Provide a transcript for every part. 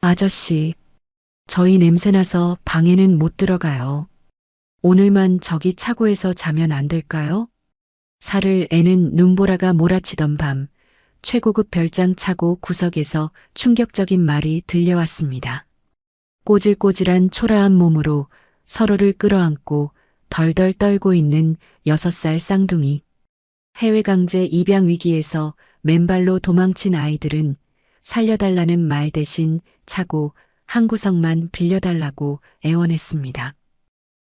아저씨, 저희 냄새나서 방에는 못 들어가요. 오늘만 저기 차고에서 자면 안 될까요? 살을 애는 눈보라가 몰아치던 밤, 최고급 별장 차고 구석에서 충격적인 말이 들려왔습니다. 꼬질꼬질한 초라한 몸으로 서로를 끌어안고 덜덜 떨고 있는 6살 쌍둥이. 해외 강제 입양 위기에서 맨발로 도망친 아이들은 살려달라는 말 대신 차고 한 구석만 빌려달라고 애원했습니다.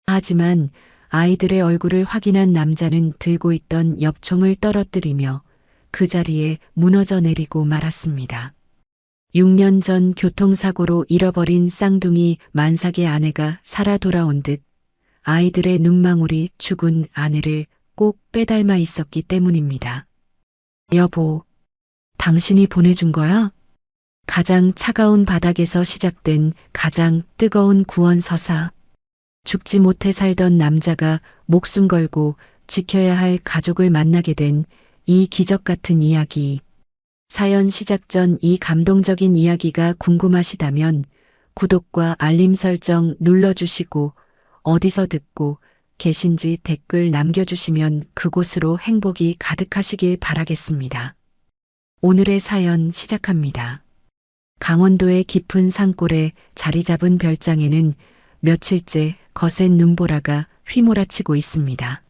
하지만 아이들의 얼굴을 확인한 남자는 들고 있던 엽총을 떨어뜨리며 그 자리에 무너져 내리고 말았습니다. 6년 전 교통사고로 잃어버린 쌍둥이 만삭의 아내가 살아 돌아온 듯 아이들의 눈망울이 죽은 아내를 꼭 빼닮아 있었기 때문입니다. 여보, 당신이 보내준 거야? 가장 차가운 바닥에서 시작된 가장 뜨거운 구원 서사. 죽지 못해 살던 남자가 목숨 걸고 지켜야 할 가족을 만나게 된 이 기적 같은 이야기. 사연 시작 전 이 감동적인 이야기가 궁금하시다면 구독과 알림 설정 눌러주시고 어디서 듣고 계신지 댓글 남겨주시면 그곳으로 행복이 가득하시길 바라겠습니다. 오늘의 사연 시작합니다. 강원도의 깊은 산골에 자리 잡은 별장에는 며칠째 거센 눈보라가 휘몰아치고 있습니다.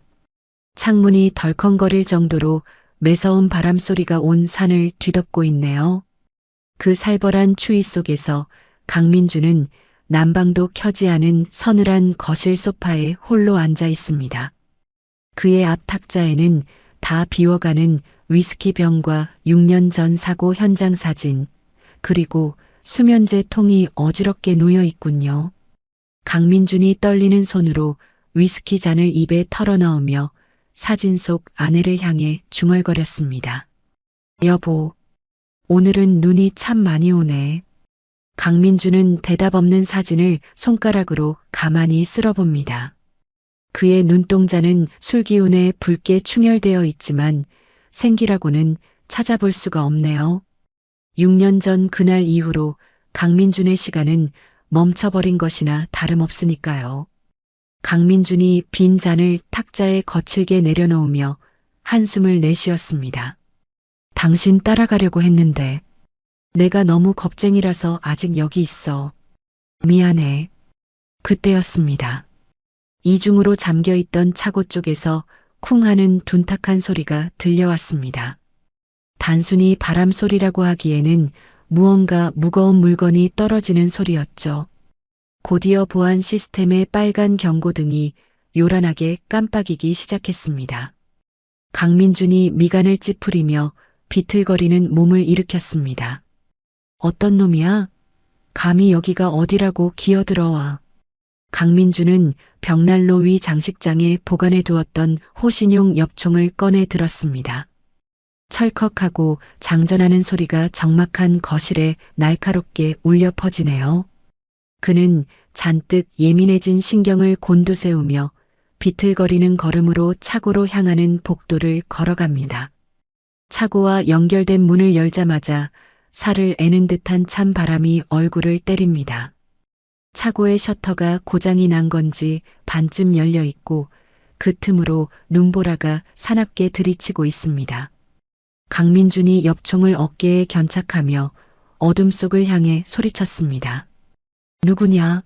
창문이 덜컹거릴 정도로 매서운 바람소리가 온 산을 뒤덮고 있네요. 그 살벌한 추위 속에서 강민주는 난방도 켜지 않은 서늘한 거실 소파에 홀로 앉아 있습니다. 그의 앞 탁자에는 다 비워가는 위스키 병과 6년 전 사고 현장 사진, 그리고 수면제 통이 어지럽게 놓여 있군요. 강민준이 떨리는 손으로 위스키 잔을 입에 털어넣으며 사진 속 아내를 향해 중얼거렸습니다. 여보, 오늘은 눈이 참 많이 오네. 강민주는 대답 없는 사진을 손가락으로 가만히 쓸어봅니다. 그의 눈동자는 술기운에 붉게 충혈되어 있지만 생기라고는 찾아볼 수가 없네요. 6년 전 그날 이후로 강민준의 시간은 멈춰버린 것이나 다름없으니까요. 강민준이 빈 잔을 탁자에 거칠게 내려놓으며 한숨을 내쉬었습니다. 당신 따라가려고 했는데 내가 너무 겁쟁이라서 아직 여기 있어. 미안해. 그때였습니다. 이중으로 잠겨있던 차고 쪽에서 쿵 하는 둔탁한 소리가 들려왔습니다. 단순히 바람 소리라고 하기에는 무언가 무거운 물건이 떨어지는 소리였죠. 곧이어 보안 시스템의 빨간 경고등이 요란하게 깜빡이기 시작했습니다. 강민준이 미간을 찌푸리며 비틀거리는 몸을 일으켰습니다. 어떤 놈이야? 감히 여기가 어디라고 기어들어와. 강민준은 벽난로 위 장식장에 보관해 두었던 호신용 엽총을 꺼내 들었습니다. 철컥하고 장전하는 소리가 적막한 거실에 날카롭게 울려 퍼지네요. 그는 잔뜩 예민해진 신경을 곤두세우며 비틀거리는 걸음으로 차고로 향하는 복도를 걸어갑니다. 차고와 연결된 문을 열자마자 살을 애는 듯한 찬 바람이 얼굴을 때립니다. 차고의 셔터가 고장이 난 건지 반쯤 열려 있고 그 틈으로 눈보라가 사납게 들이치고 있습니다. 강민준이 엽총을 어깨에 견착하며 어둠 속을 향해 소리쳤습니다. 누구냐?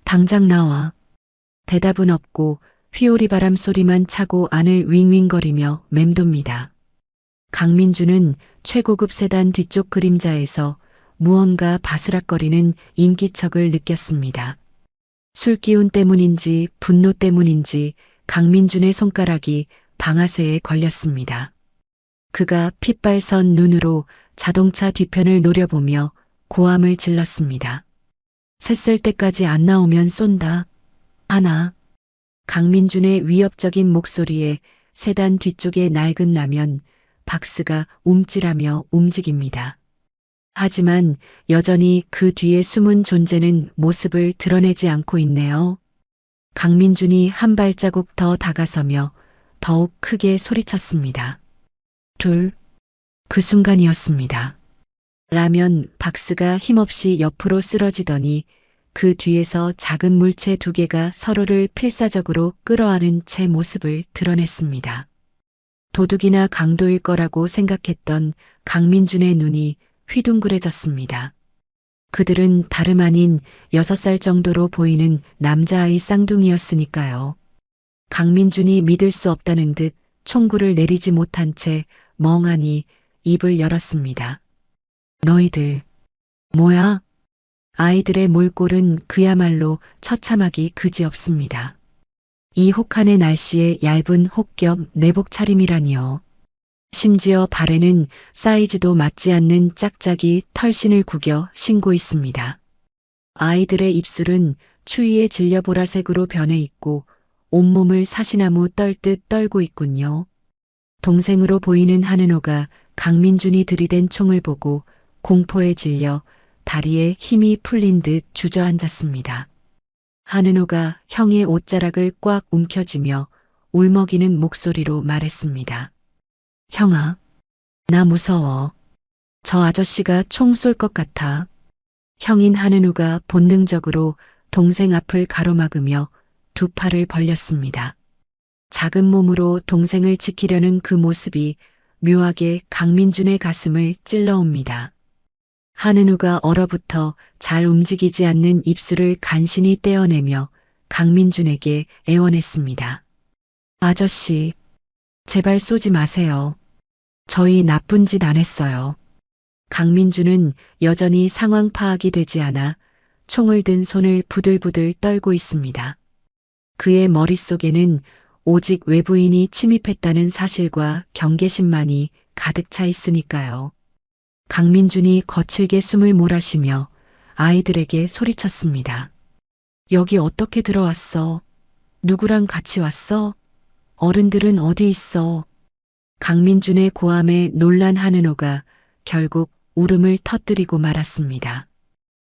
당장 나와. 대답은 없고 휘오리 바람 소리만 차고 안을 윙윙거리며 맴돕니다. 강민준은 최고급 세단 뒤쪽 그림자에서 무언가 바스락거리는 인기척을 느꼈습니다. 술기운 때문인지 분노 때문인지 강민준의 손가락이 방아쇠에 걸렸습니다. 그가 핏발선 눈으로 자동차 뒤편을 노려보며 고함을 질렀습니다. 샜을 때까지 안 나오면 쏜다. 하나. 강민준의 위협적인 목소리에 세단 뒤쪽의 낡은 라면, 박스가 움찔하며 움직입니다. 하지만 여전히 그 뒤에 숨은 존재는 모습을 드러내지 않고 있네요. 강민준이 한 발자국 더 다가서며 더욱 크게 소리쳤습니다. 둘. 그 순간이었습니다. 라면 박스가 힘없이 옆으로 쓰러지더니 그 뒤에서 작은 물체 두 개가 서로를 필사적으로 끌어안은 채 모습을 드러냈습니다. 도둑이나 강도일 거라고 생각했던 강민준의 눈이 휘둥그레졌습니다. 그들은 다름 아닌 6살 정도로 보이는 남자아이 쌍둥이였으니까요. 강민준이 믿을 수 없다는 듯 총구를 내리지 못한 채 멍하니 입을 열었습니다. 너희들, 뭐야? 아이들의 몰골은 그야말로 처참하기 그지없습니다. 이 혹한의 날씨에 얇은 혹겹 내복 차림이라니요. 심지어 발에는 사이즈도 맞지 않는 짝짝이 털신을 구겨 신고 있습니다. 아이들의 입술은 추위에 질려 보라색으로 변해 있고 온몸을 사시나무 떨듯 떨고 있군요. 동생으로 보이는 한은호가 강민준이 들이댄 총을 보고 공포에 질려 다리에 힘이 풀린 듯 주저앉았습니다. 한은호가 형의 옷자락을 꽉 움켜쥐며 울먹이는 목소리로 말했습니다. 형아, 나 무서워. 저 아저씨가 총 쏠 것 같아. 형인 한은우가 본능적으로 동생 앞을 가로막으며 두 팔을 벌렸습니다. 작은 몸으로 동생을 지키려는 그 모습이 묘하게 강민준의 가슴을 찔러옵니다. 한은우가 얼어붙어 잘 움직이지 않는 입술을 간신히 떼어내며 강민준에게 애원했습니다. 아저씨, 제발 쏘지 마세요. 저희 나쁜 짓 안 했어요. 강민준은 여전히 상황 파악이 되지 않아 총을 든 손을 부들부들 떨고 있습니다. 그의 머릿속에는 오직 외부인이 침입했다는 사실과 경계심만이 가득 차 있으니까요. 강민준이 거칠게 숨을 몰아쉬며 아이들에게 소리쳤습니다. 여기 어떻게 들어왔어? 누구랑 같이 왔어? 어른들은 어디 있어? 강민준의 고함에 놀란 한은호가 결국 울음을 터뜨리고 말았습니다.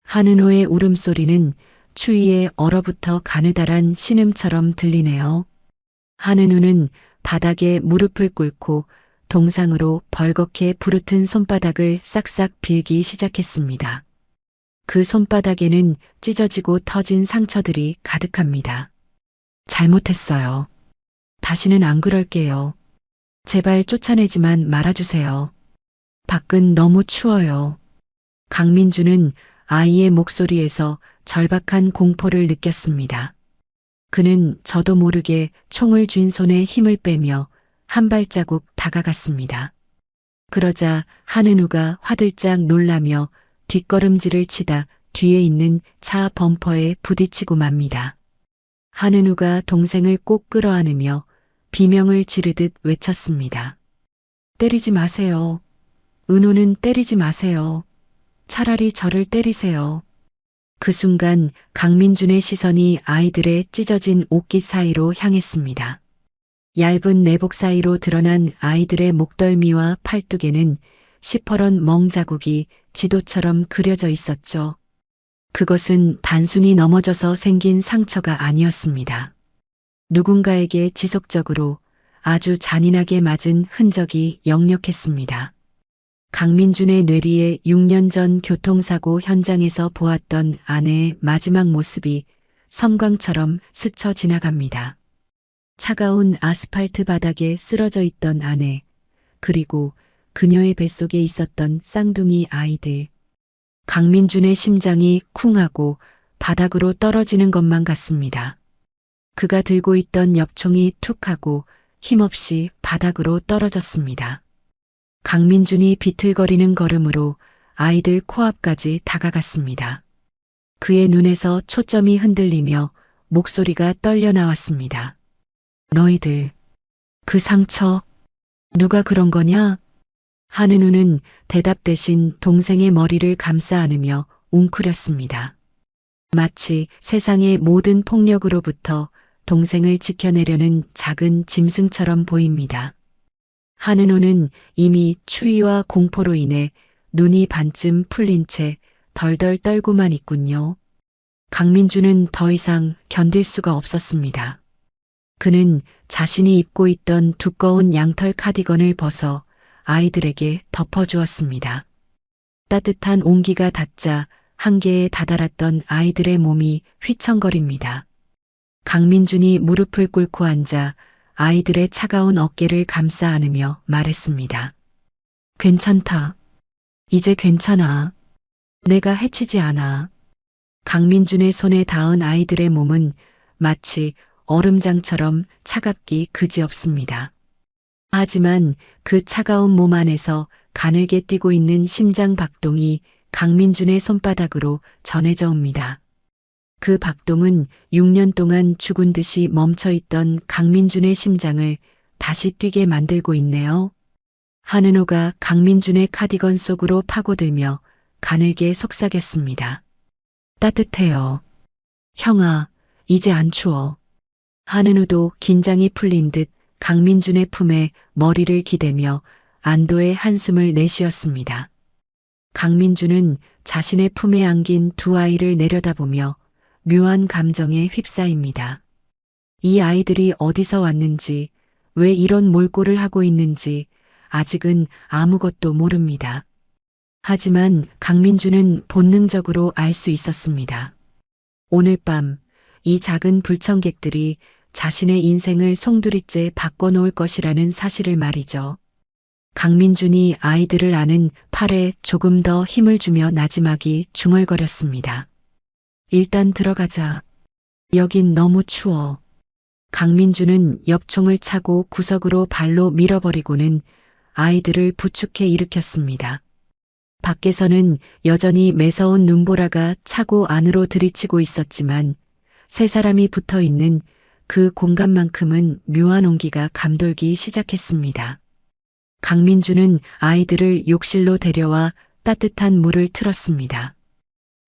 한은호의 울음소리는 추위에 얼어붙어 가느다란 신음처럼 들리네요. 한은호는 바닥에 무릎을 꿇고 동상으로 벌겋게 부르튼 손바닥을 싹싹 빌기 시작했습니다. 그 손바닥에는 찢어지고 터진 상처들이 가득합니다. 잘못했어요. 다시는 안 그럴게요. 제발 쫓아내지만 말아주세요. 밖은 너무 추워요. 강민준은 아이의 목소리에서 절박한 공포를 느꼈습니다. 그는 저도 모르게 총을 쥔 손에 힘을 빼며 한 발자국 다가갔습니다. 그러자 한은우가 화들짝 놀라며 뒷걸음질을 치다 뒤에 있는 차 범퍼에 부딪히고 맙니다. 한은우가 동생을 꼭 끌어안으며 비명을 지르듯 외쳤습니다. 때리지 마세요. 은호는 때리지 마세요. 차라리 저를 때리세요. 그 순간 강민준의 시선이 아이들의 찢어진 옷깃 사이로 향했습니다. 얇은 내복 사이로 드러난 아이들의 목덜미와 팔뚝에는 시퍼런 멍자국이 지도처럼 그려져 있었죠. 그것은 단순히 넘어져서 생긴 상처가 아니었습니다. 누군가에게 지속적으로 아주 잔인하게 맞은 흔적이 역력했습니다. 강민준의 뇌리에 6년 전 교통사고 현장에서 보았던 아내의 마지막 모습이 섬광처럼 스쳐 지나갑니다. 차가운 아스팔트 바닥에 쓰러져 있던 아내, 그리고 그녀의 뱃속에 있었던 쌍둥이 아이들. 강민준의 심장이 쿵하고 바닥으로 떨어지는 것만 같습니다. 그가 들고 있던 엽총이 툭 하고 힘없이 바닥으로 떨어졌습니다. 강민준이 비틀거리는 걸음으로 아이들 코앞까지 다가갔습니다. 그의 눈에서 초점이 흔들리며 목소리가 떨려 나왔습니다. 너희들, 그 상처, 누가 그런 거냐? 한은우는 대답 대신 동생의 머리를 감싸 안으며 웅크렸습니다. 마치 세상의 모든 폭력으로부터 동생을 지켜내려는 작은 짐승처럼 보입니다. 한은호는 이미 추위와 공포로 인해 눈이 반쯤 풀린 채 덜덜 떨고만 있군요. 강민준은 더 이상 견딜 수가 없었습니다. 그는 자신이 입고 있던 두꺼운 양털 카디건을 벗어 아이들에게 덮어주었습니다. 따뜻한 온기가 닿자 한계에 다다랐던 아이들의 몸이 휘청거립니다. 강민준이 무릎을 꿇고 앉아 아이들의 차가운 어깨를 감싸 안으며 말했습니다. 괜찮다. 이제 괜찮아. 내가 해치지 않아. 강민준의 손에 닿은 아이들의 몸은 마치 얼음장처럼 차갑기 그지없습니다. 하지만 그 차가운 몸 안에서 가늘게 뛰고 있는 심장 박동이 강민준의 손바닥으로 전해져 옵니다. 그 박동은 6년 동안 죽은 듯이 멈춰있던 강민준의 심장을 다시 뛰게 만들고 있네요. 한은호가 강민준의 카디건 속으로 파고들며 가늘게 속삭였습니다. 따뜻해요. 형아, 이제 안 추워. 한은호도 긴장이 풀린 듯 강민준의 품에 머리를 기대며 안도의 한숨을 내쉬었습니다. 강민준은 자신의 품에 안긴 두 아이를 내려다보며 묘한 감정에 휩싸입니다. 이 아이들이 어디서 왔는지, 왜 이런 몰골을 하고 있는지 아직은 아무것도 모릅니다. 하지만 강민준은 본능적으로 알 수 있었습니다. 오늘 밤 이 작은 불청객들이 자신의 인생을 송두리째 바꿔놓을 것이라는 사실을 말이죠. 강민준이 아이들을 안은 팔에 조금 더 힘을 주며 나지막이 중얼거렸습니다. 일단 들어가자. 여긴 너무 추워. 강민준은 엽총을 차고 구석으로 발로 밀어버리고는 아이들을 부축해 일으켰습니다. 밖에서는 여전히 매서운 눈보라가 차고 안으로 들이치고 있었지만 세 사람이 붙어 있는 그 공간만큼은 묘한 온기가 감돌기 시작했습니다. 강민준은 아이들을 욕실로 데려와 따뜻한 물을 틀었습니다.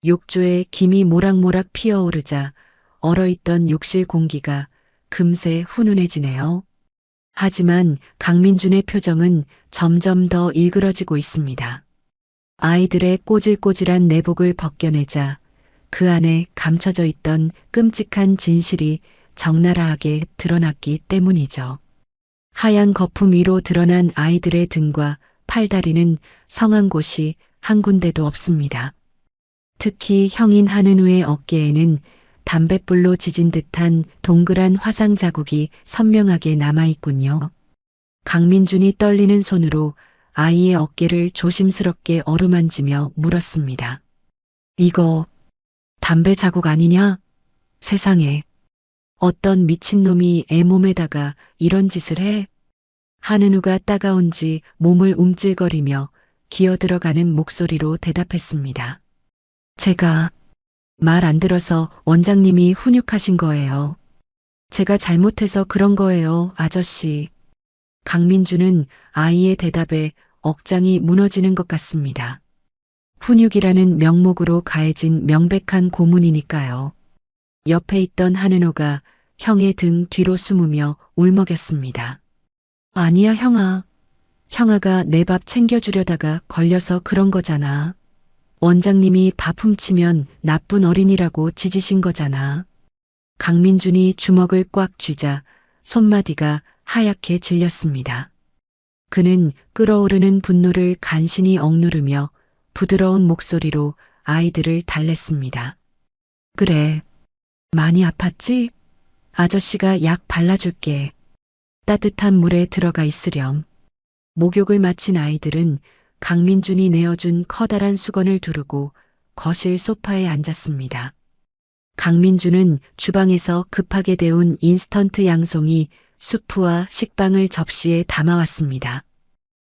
욕조에 김이 모락모락 피어오르자 얼어있던 욕실 공기가 금세 훈훈해지네요. 하지만 강민준의 표정은 점점 더 일그러지고 있습니다. 아이들의 꼬질꼬질한 내복을 벗겨내자 그 안에 감춰져 있던 끔찍한 진실이 적나라하게 드러났기 때문이죠. 하얀 거품 위로 드러난 아이들의 등과 팔다리는 성한 곳이 한 군데도 없습니다. 특히 형인 한은우의 어깨에는 담뱃불로 지진 듯한 동그란 화상 자국이 선명하게 남아있군요. 강민준이 떨리는 손으로 아이의 어깨를 조심스럽게 어루만지며 물었습니다. 이거 담배 자국 아니냐? 세상에. 어떤 미친놈이 애 몸에다가 이런 짓을 해? 한은우가 따가운지 몸을 움찔거리며 기어들어가는 목소리로 대답했습니다. 제가 말 안 들어서 원장님이 훈육하신 거예요. 제가 잘못해서 그런 거예요, 아저씨. 강민준은 아이의 대답에 억장이 무너지는 것 같습니다. 훈육이라는 명목으로 가해진 명백한 고문이니까요. 옆에 있던 한은호가 형의 등 뒤로 숨으며 울먹였습니다. 아니야, 형아. 형아가 내 밥 챙겨주려다가 걸려서 그런 거잖아. 원장님이 밥 훔치면 나쁜 어린이라고 짖으신 거잖아. 강민준이 주먹을 꽉 쥐자 손마디가 하얗게 질렸습니다. 그는 끓어오르는 분노를 간신히 억누르며 부드러운 목소리로 아이들을 달랬습니다. 그래, 많이 아팠지? 아저씨가 약 발라줄게. 따뜻한 물에 들어가 있으렴. 목욕을 마친 아이들은 강민준이 내어준 커다란 수건을 두르고 거실 소파에 앉았습니다. 강민준은 주방에서 급하게 데운 인스턴트 양송이 수프와 식빵을 접시에 담아왔습니다.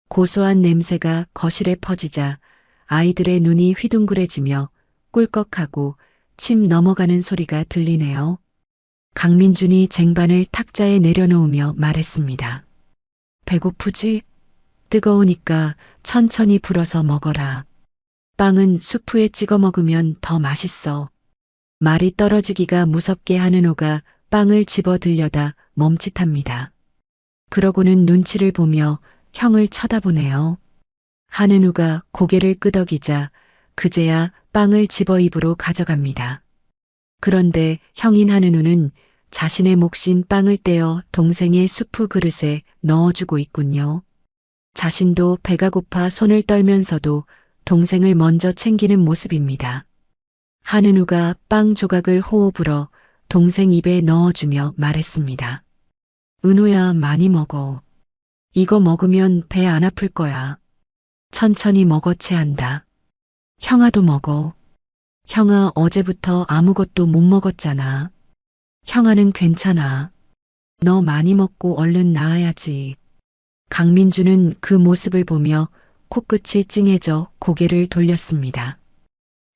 고소한 냄새가 거실에 퍼지자 아이들의 눈이 휘둥그레지며 꿀꺽하고 침 넘어가는 소리가 들리네요. 강민준이 쟁반을 탁자에 내려놓으며 말했습니다. 배고프지? 뜨거우니까 천천히 불어서 먹어라. 빵은 수프에 찍어 먹으면 더 맛있어. 말이 떨어지기가 무섭게 한은호가 빵을 집어 들려다 멈칫합니다. 그러고는 눈치를 보며 형을 쳐다보네요. 한은우가 고개를 끄덕이자 그제야 빵을 집어 입으로 가져갑니다. 그런데 형인 한은우는 자신의 몫인 빵을 떼어 동생의 수프 그릇에 넣어주고 있군요. 자신도 배가 고파 손을 떨면서도 동생을 먼저 챙기는 모습입니다. 한은우가 빵 조각을 호호 불어 동생 입에 넣어주며 말했습니다. 은우야, 많이 먹어. 이거 먹으면 배 안 아플 거야. 천천히 먹어 체한다. 형아도 먹어. 형아 어제부터 아무것도 못 먹었잖아. 형아는 괜찮아. 너 많이 먹고 얼른 나아야지. 강민주는 그 모습을 보며 코끝이 찡해져 고개를 돌렸습니다.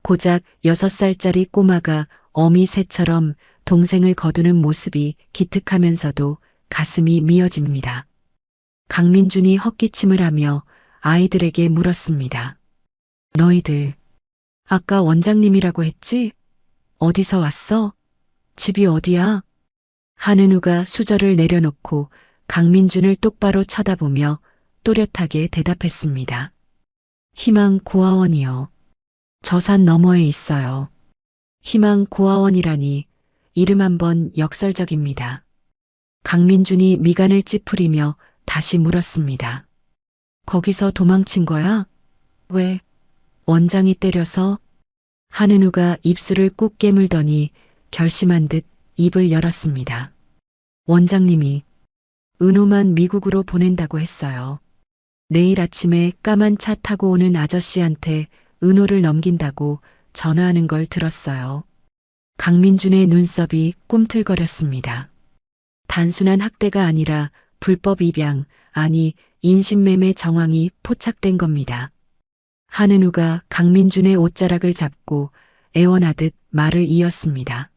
고작 6살짜리 꼬마가 어미새처럼 동생을 거두는 모습이 기특하면서도 가슴이 미어집니다. 강민준이 헛기침을 하며 아이들에게 물었습니다. 너희들, 아까 원장님이라고 했지? 어디서 왔어? 집이 어디야? 한은우가 수저를 내려놓고 강민준을 똑바로 쳐다보며 또렷하게 대답했습니다. 희망고아원이요. 저 산 너머에 있어요. 희망고아원이라니 이름 한번 역설적입니다. 강민준이 미간을 찌푸리며 다시 물었습니다. 거기서 도망친 거야? 왜? 원장이 때려서? 한은우가 입술을 꾹 깨물더니 결심한 듯 입을 열었습니다. 원장님이 은호만 미국으로 보낸다고 했어요. 내일 아침에 까만 차 타고 오는 아저씨한테 은호를 넘긴다고 전화하는 걸 들었어요. 강민준의 눈썹이 꿈틀거렸습니다. 단순한 학대가 아니라 불법 입양, 아니 인신매매 정황이 포착된 겁니다. 한은우가 강민준의 옷자락을 잡고 애원하듯 말을 이었습니다.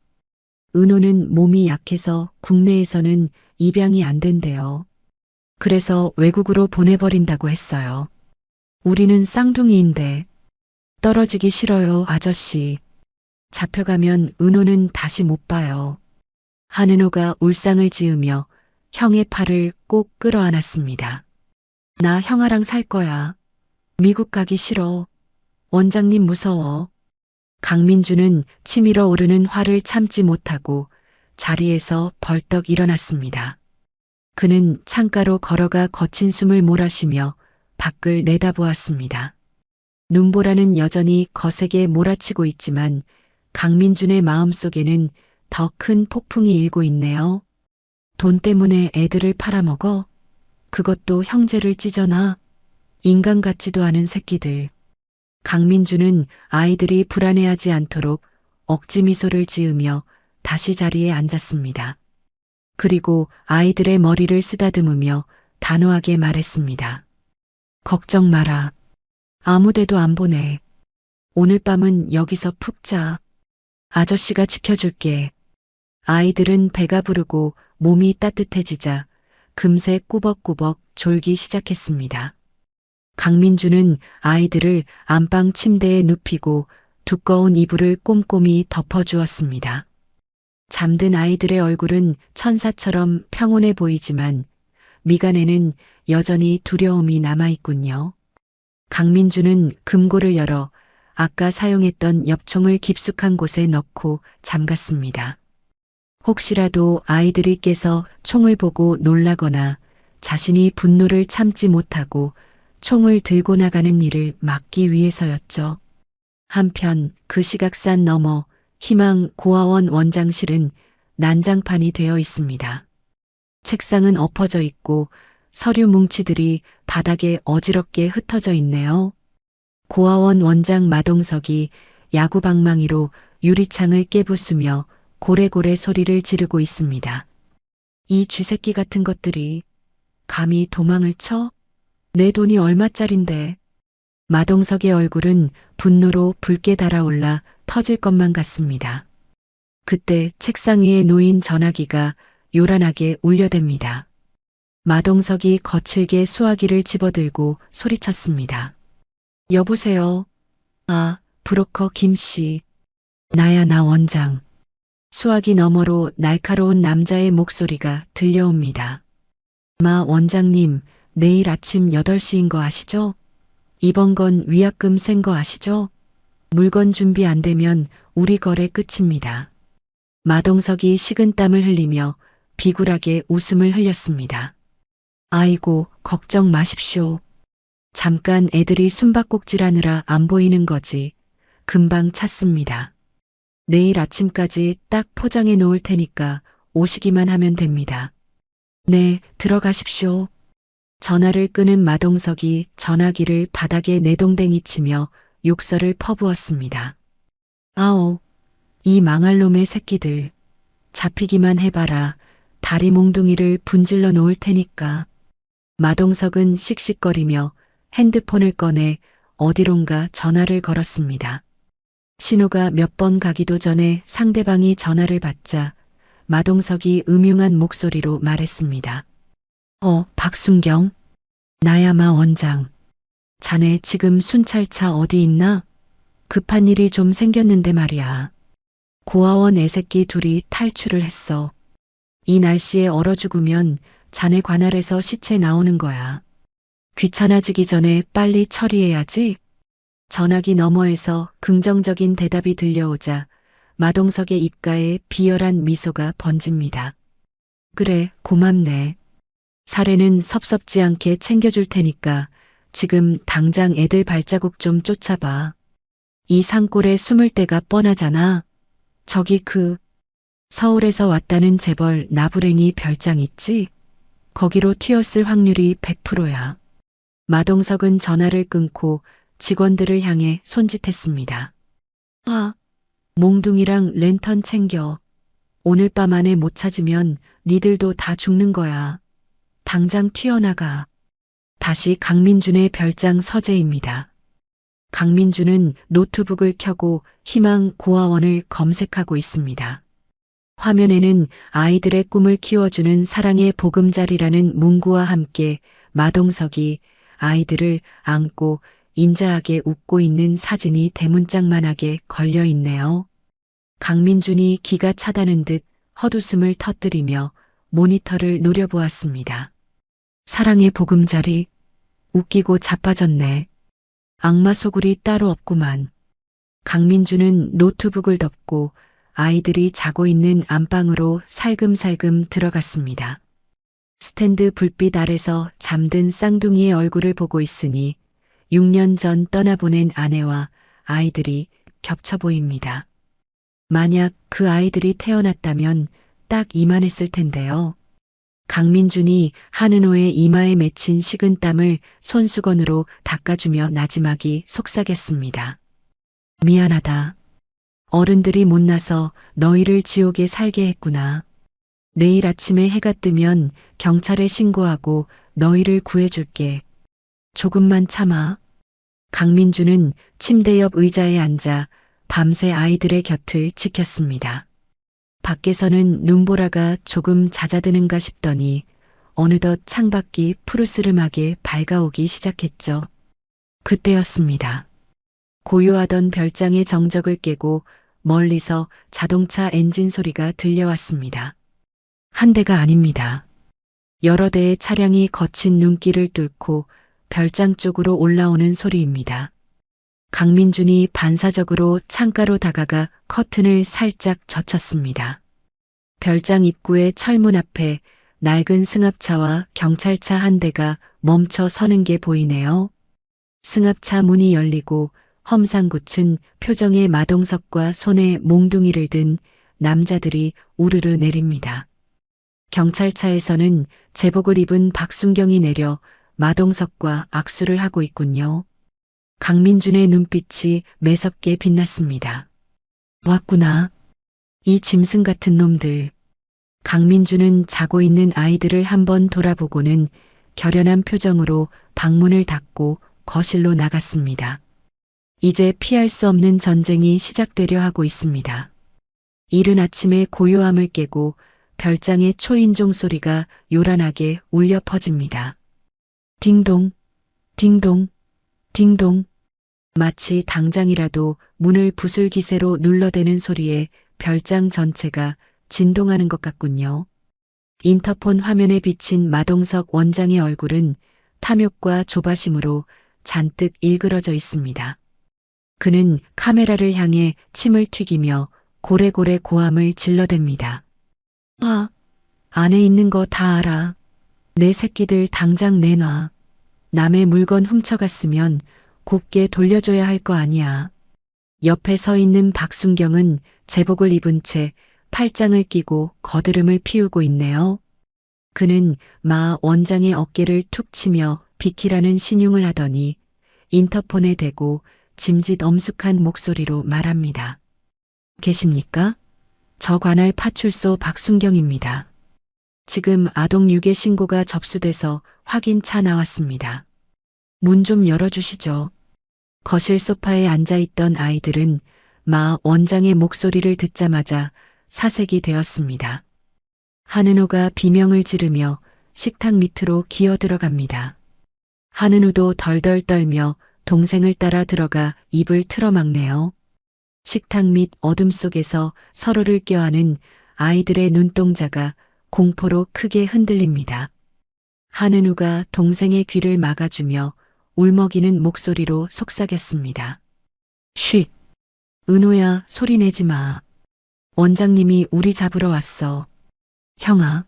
은호는 몸이 약해서 국내에서는 입양이 안 된대요. 그래서 외국으로 보내버린다고 했어요. 우리는 쌍둥이인데 떨어지기 싫어요, 아저씨. 잡혀가면 은호는 다시 못 봐요. 한은호가 울상을 지으며 형의 팔을 꼭 끌어안았습니다. 나 형아랑 살 거야. 미국 가기 싫어. 원장님 무서워. 강민주는 치밀어 오르는 화를 참지 못하고 자리에서 벌떡 일어났습니다. 그는 창가로 걸어가 거친 숨을 몰아쉬며 밖을 내다보았습니다. 눈보라는 여전히 거세게 몰아치고 있지만 강민준의 마음속에는 더 큰 폭풍이 일고 있네요. 돈 때문에 애들을 팔아먹어? 그것도 형제를 찢어놔? 인간 같지도 않은 새끼들. 강민주는 아이들이 불안해하지 않도록 억지 미소를 지으며 다시 자리에 앉았습니다. 그리고 아이들의 머리를 쓰다듬으며 단호하게 말했습니다. 걱정 마라. 아무데도 안 보내. 오늘 밤은 여기서 푹 자. 아저씨가 지켜줄게. 아이들은 배가 부르고 몸이 따뜻해지자 금세 꾸벅꾸벅 졸기 시작했습니다. 강민주는 아이들을 안방 침대에 눕히고 두꺼운 이불을 꼼꼼히 덮어주었습니다. 잠든 아이들의 얼굴은 천사처럼 평온해 보이지만 미간에는 여전히 두려움이 남아있군요. 강민주는 금고를 열어 아까 사용했던 엽총을 깊숙한 곳에 넣고 잠갔습니다. 혹시라도 아이들이 깨서 총을 보고 놀라거나 자신이 분노를 참지 못하고 총을 들고 나가는 일을 막기 위해서였죠. 한편 그 시각산 너머 희망고아원 원장실은 난장판이 되어 있습니다. 책상은 엎어져 있고 서류 뭉치들이 바닥에 어지럽게 흩어져 있네요. 고아원 원장 마동석이 야구방망이로 유리창을 깨부수며 고래고래 소리를 지르고 있습니다. 이 쥐새끼 같은 것들이 감히 도망을 쳐? 내 돈이 얼마짜린데. 마동석의 얼굴은 분노로 붉게 달아올라 터질 것만 같습니다. 그때 책상 위에 놓인 전화기가 요란하게 울려댑니다. 마동석이 거칠게 수화기를 집어들고 소리쳤습니다. 여보세요. 아, 브로커 김씨. 나야, 나 원장. 수화기 너머로 날카로운 남자의 목소리가 들려옵니다. 마 원장님, 내일 아침 8시인 거 아시죠? 이번 건 위약금 센 거 아시죠? 물건 준비 안 되면 우리 거래 끝입니다. 마동석이 식은땀을 흘리며 비굴하게 웃음을 흘렸습니다. 아이고, 걱정 마십시오. 잠깐 애들이 숨바꼭질하느라 안 보이는 거지. 금방 찾습니다. 내일 아침까지 딱 포장해 놓을 테니까 오시기만 하면 됩니다. 네, 들어가십시오. 전화를 끄는 마동석이 전화기를 바닥에 내동댕이 치며 욕설을 퍼부었습니다. 아오, 이 망할 놈의 새끼들. 잡히기만 해봐라. 다리 몽둥이를 분질러 놓을 테니까. 마동석은 씩씩거리며 핸드폰을 꺼내 어디론가 전화를 걸었습니다. 신호가 몇 번 가기도 전에 상대방이 전화를 받자 마동석이 음흉한 목소리로 말했습니다. 박순경. 나야마 원장. 자네 지금 순찰차 어디 있나? 급한 일이 좀 생겼는데 말이야. 고아원 애새끼 둘이 탈출을 했어. 이 날씨에 얼어 죽으면 자네 관할에서 시체 나오는 거야. 귀찮아지기 전에 빨리 처리해야지. 전화기 너머에서 긍정적인 대답이 들려오자 마동석의 입가에 비열한 미소가 번집니다. 그래, 고맙네. 사례는 섭섭지 않게 챙겨줄 테니까 지금 당장 애들 발자국 좀 쫓아봐. 이 산골에 숨을 데가 뻔하잖아. 저기 서울에서 왔다는 재벌 나부랭이 별장 있지? 거기로 튀었을 확률이 100%야. 마동석은 전화를 끊고 직원들을 향해 손짓했습니다. 몽둥이랑 랜턴 챙겨. 오늘 밤 안에 못 찾으면 니들도 다 죽는 거야. 당장 튀어나가. 다시 강민준의 별장 서재입니다. 강민준은 노트북을 켜고 희망 고아원을 검색하고 있습니다. 화면에는 아이들의 꿈을 키워주는 사랑의 보금자리라는 문구와 함께 마동석이 아이들을 안고 인자하게 웃고 있는 사진이 대문짝만하게 걸려 있네요. 강민준이 기가 차다는 듯 헛웃음을 터뜨리며 모니터를 노려보았습니다. 사랑의 보금자리. 웃기고 자빠졌네. 악마 소굴이 따로 없구만. 강민준은 노트북을 덮고 아이들이 자고 있는 안방으로 살금살금 들어갔습니다. 스탠드 불빛 아래서 잠든 쌍둥이의 얼굴을 보고 있으니 6년 전 떠나보낸 아내와 아이들이 겹쳐 보입니다. 만약 그 아이들이 태어났다면 딱 이만했을 텐데요. 강민준이 한은호의 이마에 맺힌 식은땀을 손수건으로 닦아주며 나지막이 속삭였습니다. 미안하다. 어른들이 못나서 너희를 지옥에 살게 했구나. 내일 아침에 해가 뜨면 경찰에 신고하고 너희를 구해줄게. 조금만 참아. 강민준은 침대 옆 의자에 앉아 밤새 아이들의 곁을 지켰습니다. 밖에서는 눈보라가 조금 잦아드는가 싶더니 어느덧 창밖이 푸르스름하게 밝아오기 시작했죠. 그때였습니다. 고요하던 별장의 정적을 깨고 멀리서 자동차 엔진 소리가 들려왔습니다. 한 대가 아닙니다. 여러 대의 차량이 거친 눈길을 뚫고 별장 쪽으로 올라오는 소리입니다. 강민준이 반사적으로 창가로 다가가 커튼을 살짝 젖혔습니다. 별장 입구의 철문 앞에 낡은 승합차와 경찰차 한 대가 멈춰 서는 게 보이네요. 승합차 문이 열리고 험상궂은 표정의 마동석과 손에 몽둥이를 든 남자들이 우르르 내립니다. 경찰차에서는 제복을 입은 박순경이 내려 마동석과 악수를 하고 있군요. 강민준의 눈빛이 매섭게 빛났습니다. 왔구나. 이 짐승 같은 놈들. 강민준은 자고 있는 아이들을 한번 돌아보고는 결연한 표정으로 방문을 닫고 거실로 나갔습니다. 이제 피할 수 없는 전쟁이 시작되려 하고 있습니다. 이른 아침의 고요함을 깨고 별장의 초인종 소리가 요란하게 울려 퍼집니다. 딩동, 딩동, 딩동. 마치 당장이라도 문을 부술 기세로 눌러대는 소리에 별장 전체가 진동하는 것 같군요. 인터폰 화면에 비친 마동석 원장의 얼굴은 탐욕과 조바심으로 잔뜩 일그러져 있습니다. 그는 카메라를 향해 침을 튀기며 고래고래 고함을 질러댑니다. 안에 있는 거 다 알아. 내 새끼들 당장 내놔. 남의 물건 훔쳐갔으면 곱게 돌려줘야 할 거 아니야. 옆에 서 있는 박순경은 제복을 입은 채 팔짱을 끼고 거드름을 피우고 있네요. 그는 마 원장의 어깨를 툭 치며 비키라는 신용을 하더니 인터폰에 대고 짐짓 엄숙한 목소리로 말합니다. 계십니까? 저 관할 파출소 박순경입니다. 지금 아동 유괴 신고가 접수돼서 확인차 나왔습니다. 문 좀 열어주시죠. 거실 소파에 앉아있던 아이들은 마 원장의 목소리를 듣자마자 사색이 되었습니다. 한은우가 비명을 지르며 식탁 밑으로 기어 들어갑니다. 한은우도 덜덜 떨며 동생을 따라 들어가 입을 틀어막네요. 식탁 밑 어둠 속에서 서로를 껴안은 아이들의 눈동자가 공포로 크게 흔들립니다. 한은우가 동생의 귀를 막아주며 울먹이는 목소리로 속삭였습니다. 쉿! 은호야, 소리 내지 마. 원장님이 우리 잡으러 왔어. 형아,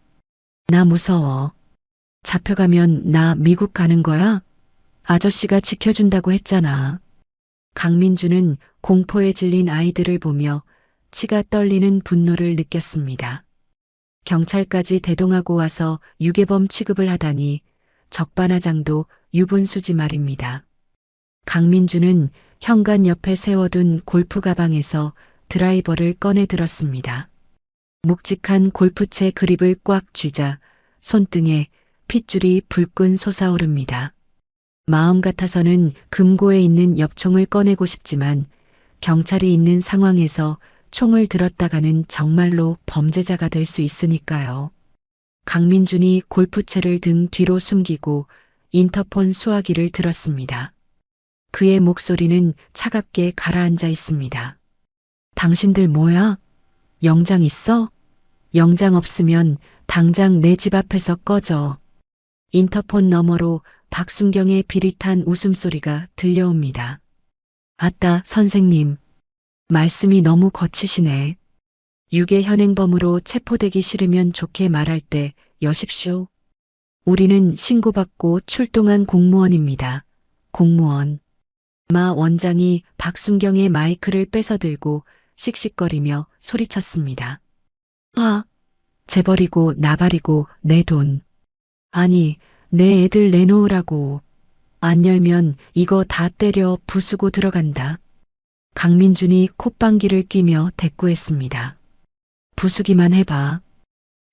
나 무서워. 잡혀가면 나 미국 가는 거야? 아저씨가 지켜준다고 했잖아. 강민주는 공포에 질린 아이들을 보며 치가 떨리는 분노를 느꼈습니다. 경찰까지 대동하고 와서 유괴범 취급을 하다니 적반하장도 유분수지 말입니다. 강민주는 현관 옆에 세워둔 골프 가방에서 드라이버를 꺼내 들었습니다. 묵직한 골프채 그립을 꽉 쥐자 손등에 핏줄이 불끈 솟아오릅니다. 마음 같아서는 금고에 있는 엽총을 꺼내고 싶지만 경찰이 있는 상황에서 총을 들었다가는 정말로 범죄자가 될 수 있으니까요. 강민준이 골프채를 등 뒤로 숨기고 인터폰 수화기를 들었습니다. 그의 목소리는 차갑게 가라앉아 있습니다. 당신들 뭐야? 영장 있어? 영장 없으면 당장 내 집 앞에서 꺼져. 인터폰 너머로 박순경의 비릿한 웃음소리가 들려옵니다. 아따, 선생님. 말씀이 너무 거치시네. 유괴 현행범으로 체포되기 싫으면 좋게 말할 때 여십시오. 우리는 신고받고 출동한 공무원입니다. 공무원. 마 원장이 박순경의 마이크를 뺏어들고 씩씩거리며 소리쳤습니다. 아, 재벌이고 나발이고 내 돈. 아니, 내 애들 내놓으라고. 안 열면 이거 다 때려 부수고 들어간다. 강민준이 콧방귀를 뀌며 대꾸했습니다. 부수기만 해봐.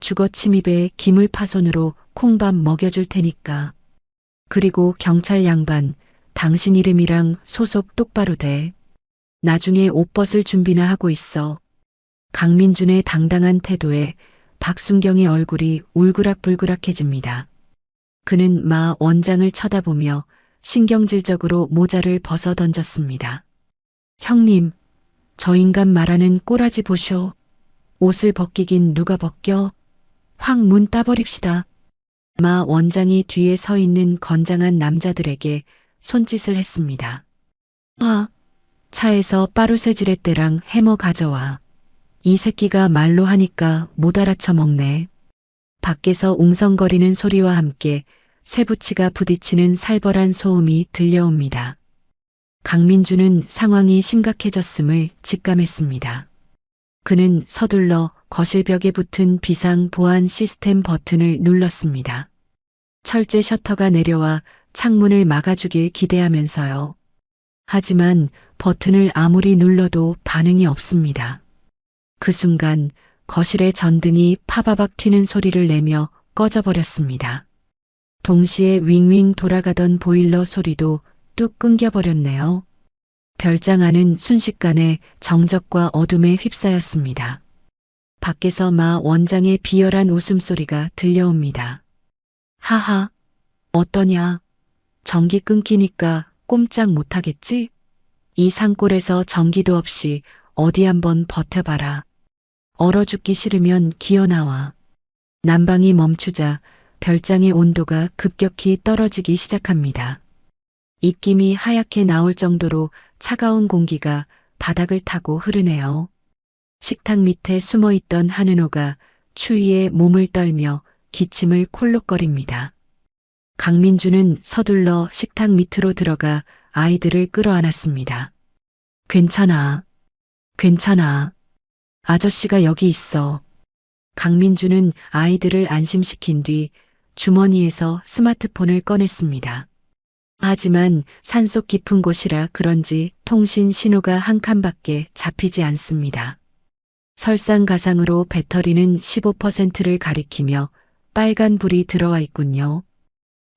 주거 침입에 기물 파손으로 콩밥 먹여줄 테니까. 그리고 경찰 양반, 당신 이름이랑 소속 똑바로 대. 나중에 옷 벗을 준비나 하고 있어. 강민준의 당당한 태도에 박순경의 얼굴이 울그락불그락해집니다. 그는 마 원장을 쳐다보며 신경질적으로 모자를 벗어 던졌습니다. 형님, 저 인간 말하는 꼬라지 보쇼. 옷을 벗기긴 누가 벗겨? 확 문 따버립시다. 마 원장이 뒤에 서 있는 건장한 남자들에게 손짓을 했습니다. 아, 차에서 빠루세지렛대랑 해머 가져와. 이 새끼가 말로 하니까 못 알아쳐 먹네. 밖에서 웅성거리는 소리와 함께 쇠붙이가 부딪히는 살벌한 소음이 들려옵니다. 강민주는 상황이 심각해졌음을 직감했습니다. 그는 서둘러 거실벽에 붙은 비상 보안 시스템 버튼을 눌렀습니다. 철제 셔터가 내려와 창문을 막아주길 기대하면서요. 하지만 버튼을 아무리 눌러도 반응이 없습니다. 그 순간 거실의 전등이 파바박 튀는 소리를 내며 꺼져버렸습니다. 동시에 윙윙 돌아가던 보일러 소리도 뚝 끊겨버렸네요. 별장 안은 순식간에 정적과 어둠에 휩싸였습니다. 밖에서 마 원장의 비열한 웃음소리가 들려옵니다. 하하, 어떠냐? 전기 끊기니까 꼼짝 못하겠지? 이 산골에서 전기도 없이 어디 한번 버텨봐라. 얼어 죽기 싫으면 기어나와. 난방이 멈추자 별장의 온도가 급격히 떨어지기 시작합니다. 입김이 하얗게 나올 정도로 차가운 공기가 바닥을 타고 흐르네요. 식탁 밑에 숨어있던 한은호가 추위에 몸을 떨며 기침을 콜록거립니다. 강민주는 서둘러 식탁 밑으로 들어가 아이들을 끌어안았습니다. 괜찮아. 괜찮아. 아저씨가 여기 있어. 강민주는 아이들을 안심시킨 뒤 주머니에서 스마트폰을 꺼냈습니다. 하지만 산속 깊은 곳이라 그런지 통신 신호가 한 칸밖에 잡히지 않습니다. 설상가상으로 배터리는 15%를 가리키며 빨간 불이 들어와 있군요.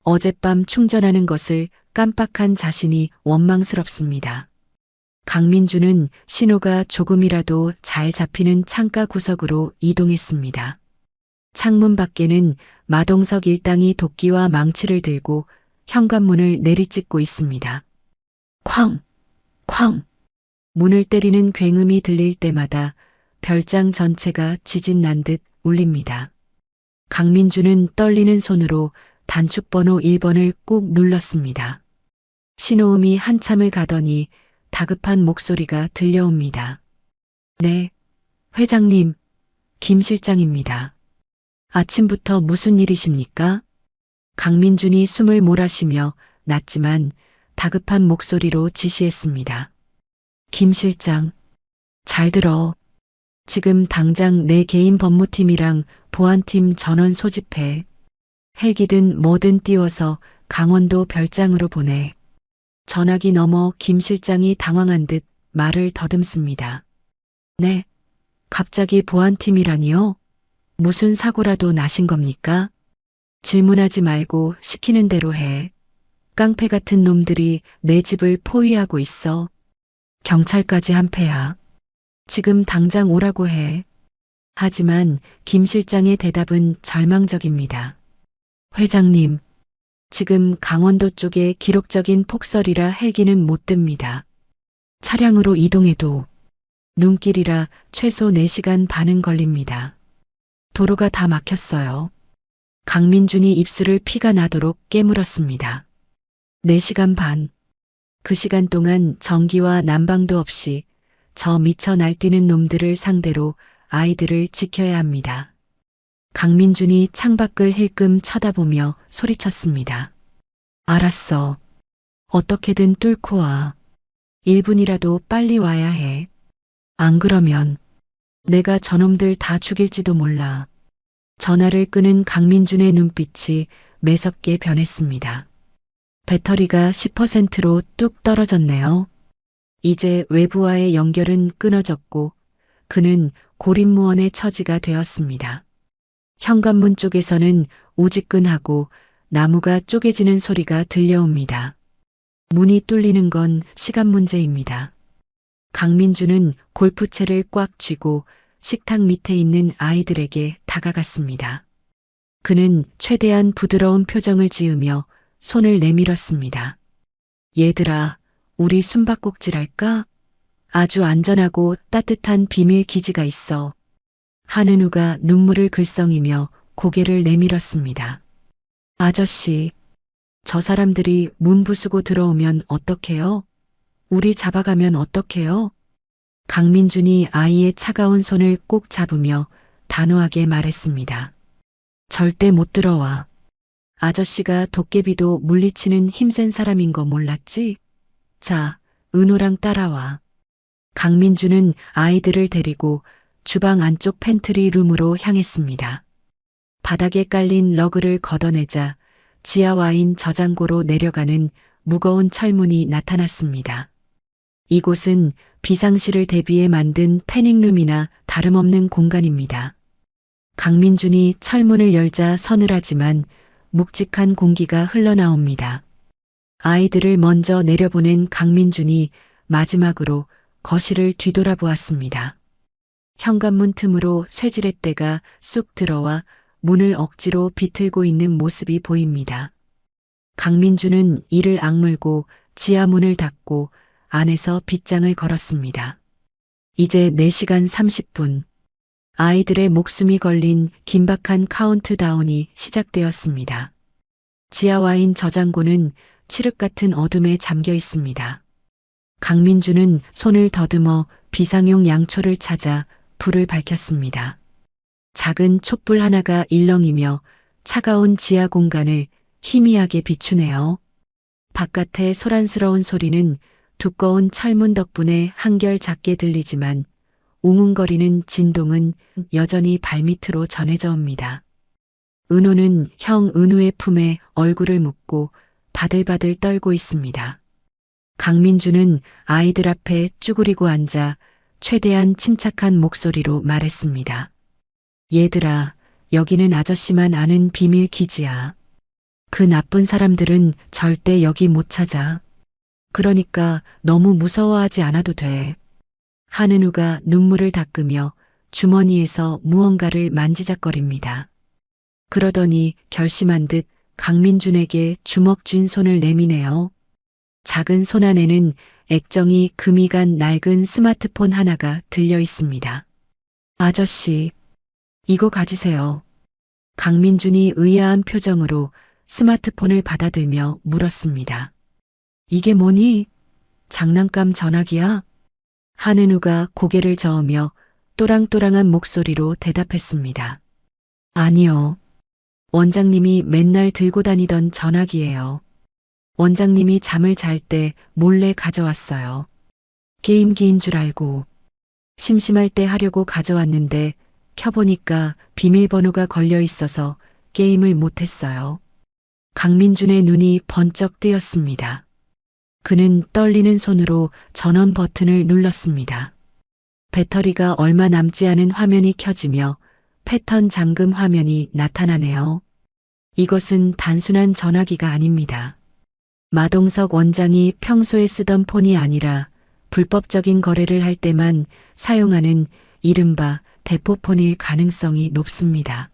어젯밤 충전하는 것을 깜빡한 자신이 원망스럽습니다. 강민주는 신호가 조금이라도 잘 잡히는 창가 구석으로 이동했습니다. 창문 밖에는 마동석 일당이 도끼와 망치를 들고 현관문을 내리찍고 있습니다. 쾅! 쾅! 문을 때리는 굉음이 들릴 때마다 별장 전체가 지진 난 듯 울립니다. 강민주는 떨리는 손으로 단축번호 1번을 꾹 눌렀습니다. 신호음이 한참을 가더니 다급한 목소리가 들려옵니다. 네, 회장님, 김 실장입니다. 아침부터 무슨 일이십니까? 강민준이 숨을 몰아쉬며 낮지만 다급한 목소리로 지시했습니다. 김 실장, 잘 들어. 지금 당장 내 개인 법무팀이랑 보안팀 전원 소집해. 헬기든 뭐든 띄워서 강원도 별장으로 보내. 전화기 너머 김 실장이 당황한 듯 말을 더듬습니다. 네, 갑자기 보안팀이라니요? 무슨 사고라도 나신 겁니까? 질문하지 말고 시키는 대로 해. 깡패 같은 놈들이 내 집을 포위하고 있어. 경찰까지 한패야. 지금 당장 오라고 해. 하지만 김 실장의 대답은 절망적입니다. 회장님, 지금 강원도 쪽에 기록적인 폭설이라 헬기는 못 뜹니다. 차량으로 이동해도 눈길이라 최소 4시간 반은 걸립니다. 도로가 다 막혔어요. 강민준이 입술을 피가 나도록 깨물었습니다. 4시간 반. 그 시간 동안 전기와 난방도 없이 저 미쳐 날뛰는 놈들을 상대로 아이들을 지켜야 합니다. 강민준이 창밖을 힐끔 쳐다보며 소리쳤습니다. 알았어. 어떻게든 뚫고 와. 1분이라도 빨리 와야 해. 안 그러면 내가 저놈들 다 죽일지도 몰라. 전화를 끄는 강민준의 눈빛이 매섭게 변했습니다. 배터리가 10%로 뚝 떨어졌네요. 이제 외부와의 연결은 끊어졌고 그는 고립무원의 처지가 되었습니다. 현관문 쪽에서는 우지끈하고 나무가 쪼개지는 소리가 들려옵니다. 문이 뚫리는 건 시간 문제입니다. 강민주는 골프채를 꽉 쥐고 식탁 밑에 있는 아이들에게 다가갔습니다. 그는 최대한 부드러운 표정을 지으며 손을 내밀었습니다. 얘들아, 우리 숨바꼭질할까? 아주 안전하고 따뜻한 비밀 기지가 있어. 한은우가 눈물을 글썽이며 고개를 내밀었습니다. 아저씨, 저 사람들이 문 부수고 들어오면 어떡해요? 우리 잡아가면 어떡해요? 강민준이 아이의 차가운 손을 꼭 잡으며 단호하게 말했습니다. 절대 못 들어와. 아저씨가 도깨비도 물리치는 힘센 사람인 거 몰랐지? 자, 은호랑 따라와. 강민주는 아이들을 데리고 주방 안쪽 팬트리 룸으로 향했습니다. 바닥에 깔린 러그를 걷어내자 지하 와인 저장고로 내려가는 무거운 철문이 나타났습니다. 이곳은 비상시를 대비해 만든 패닉룸이나 다름없는 공간입니다. 강민준이 철문을 열자 서늘하지만 묵직한 공기가 흘러나옵니다. 아이들을 먼저 내려보낸 강민준이 마지막으로 거실을 뒤돌아보았습니다. 현관문 틈으로 쇠지렛대가 쑥 들어와 문을 억지로 비틀고 있는 모습이 보입니다. 강민주는 이를 악물고 지하 문을 닫고 안에서 빗장을 걸었습니다. 이제 4시간 30분. 아이들의 목숨이 걸린 긴박한 카운트다운이 시작되었습니다. 지하 와인 저장고는 칠흑 같은 어둠에 잠겨 있습니다. 강민주는 손을 더듬어 비상용 양초를 찾아 불을 밝혔습니다. 작은 촛불 하나가 일렁이며 차가운 지하 공간을 희미하게 비추네요. 바깥의 소란스러운 소리는 두꺼운 철문 덕분에 한결 작게 들리지만 웅웅거리는 진동은 여전히 발밑으로 전해져 옵니다. 은호는 형 은우의 품에 얼굴을 묻고 바들바들 떨고 있습니다. 강민주는 아이들 앞에 쭈그리고 앉아 최대한 침착한 목소리로 말했습니다. 얘들아, 여기는 아저씨만 아는 비밀 기지야. 그 나쁜 사람들은 절대 여기 못 찾아. 그러니까 너무 무서워하지 않아도 돼. 한은우가 눈물을 닦으며 주머니에서 무언가를 만지작거립니다. 그러더니 결심한 듯 강민준에게 주먹 쥔 손을 내미네요. 작은 손 안에는 액정이 금이 간 낡은 스마트폰 하나가 들려 있습니다. 아저씨, 이거 가지세요. 강민준이 의아한 표정으로 스마트폰을 받아들며 물었습니다. 이게 뭐니? 장난감 전화기야? 한은우가 고개를 저으며 또랑또랑한 목소리로 대답했습니다. 아니요. 원장님이 맨날 들고 다니던 전화기예요. 원장님이 잠을 잘 때 몰래 가져왔어요. 게임기인 줄 알고. 심심할 때 하려고 가져왔는데 켜보니까 비밀번호가 걸려 있어서 게임을 못했어요. 강민준의 눈이 번쩍 뜨였습니다. 그는 떨리는 손으로 전원 버튼을 눌렀습니다. 배터리가 얼마 남지 않은 화면이 켜지며 패턴 잠금 화면이 나타나네요. 이것은 단순한 전화기가 아닙니다. 마동석 원장이 평소에 쓰던 폰이 아니라 불법적인 거래를 할 때만 사용하는 이른바 대포폰일 가능성이 높습니다.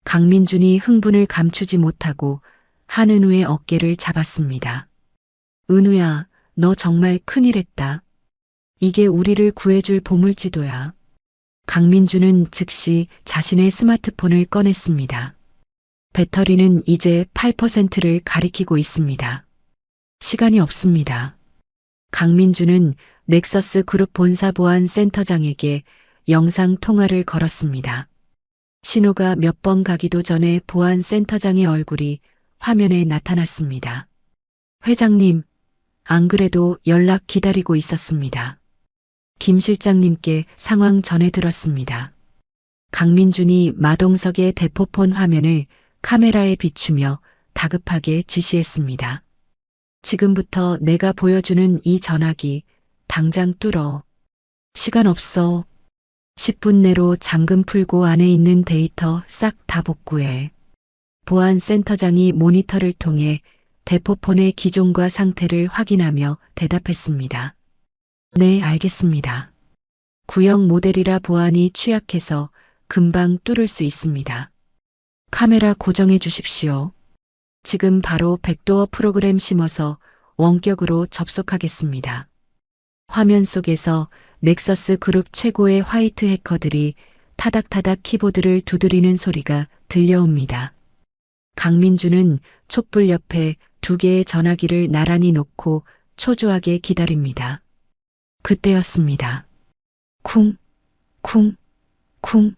강민준이 흥분을 감추지 못하고 한은우의 어깨를 잡았습니다. 은우야, 너 정말 큰일 했다. 이게 우리를 구해줄 보물지도야. 강민준은 즉시 자신의 스마트폰을 꺼냈습니다. 배터리는 이제 8%를 가리키고 있습니다. 시간이 없습니다. 강민준은 넥서스 그룹 본사 보안 센터장에게 영상 통화를 걸었습니다. 신호가 몇 번 가기도 전에 보안 센터장의 얼굴이 화면에 나타났습니다. 회장님, 안 그래도 연락 기다리고 있었습니다. 김 실장님께 상황 전해 들었습니다. 강민준이 마동석의 대포폰 화면을 카메라에 비추며 다급하게 지시했습니다. 지금부터 내가 보여주는 이 전화기 당장 뚫어. 시간 없어. 10분 내로 잠금 풀고 안에 있는 데이터 싹 다 복구해. 보안 센터장이 모니터를 통해 대포폰의 기종과 상태를 확인하며 대답했습니다. 네, 알겠습니다. 구형 모델이라 보안이 취약해서 금방 뚫을 수 있습니다. 카메라 고정해 주십시오. 지금 바로 백도어 프로그램 심어서 원격으로 접속하겠습니다. 화면 속에서 넥서스 그룹 최고의 화이트 해커들이 타닥타닥 키보드를 두드리는 소리가 들려옵니다. 강민주는 촛불 옆에 2개의 전화기를 나란히 놓고 초조하게 기다립니다. 그때였습니다. 쿵, 쿵, 쿵.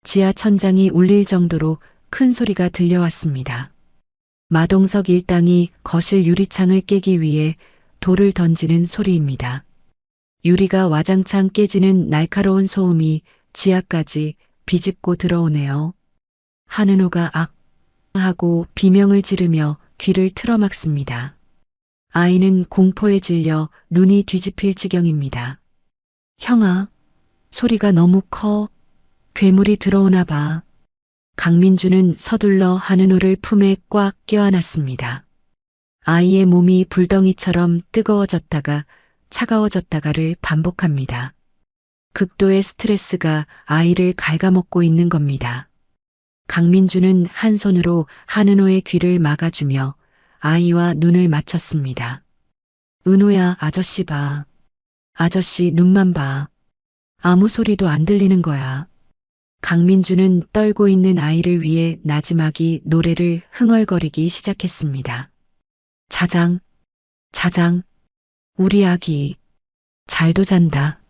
지하 천장이 울릴 정도로 큰 소리가 들려왔습니다. 마동석 일당이 거실 유리창을 깨기 위해 돌을 던지는 소리입니다. 유리가 와장창 깨지는 날카로운 소음이 지하까지 비집고 들어오네요. 한은호가 악 하고 비명을 지르며 귀를 틀어막습니다. 아이는 공포에 질려 눈이 뒤집힐 지경입니다. 형아, 소리가 너무 커. 괴물이 들어오나 봐. 강민주는 서둘러 한은호를 품에 꽉 껴안았습니다. 아이의 몸이 불덩이처럼 뜨거워졌다가 차가워졌다가를 반복합니다. 극도의 스트레스가 아이를 갉아먹고 있는 겁니다. 강민주는 한 손으로 한은호의 귀를 막아주며 아이와 눈을 맞췄습니다. 은호야, 아저씨 봐. 아저씨 눈만 봐. 아무 소리도 안 들리는 거야. 강민주는 떨고 있는 아이를 위해 나지막이 노래를 흥얼거리기 시작했습니다. 자장, 자장, 우리 아기, 잘도 잔다.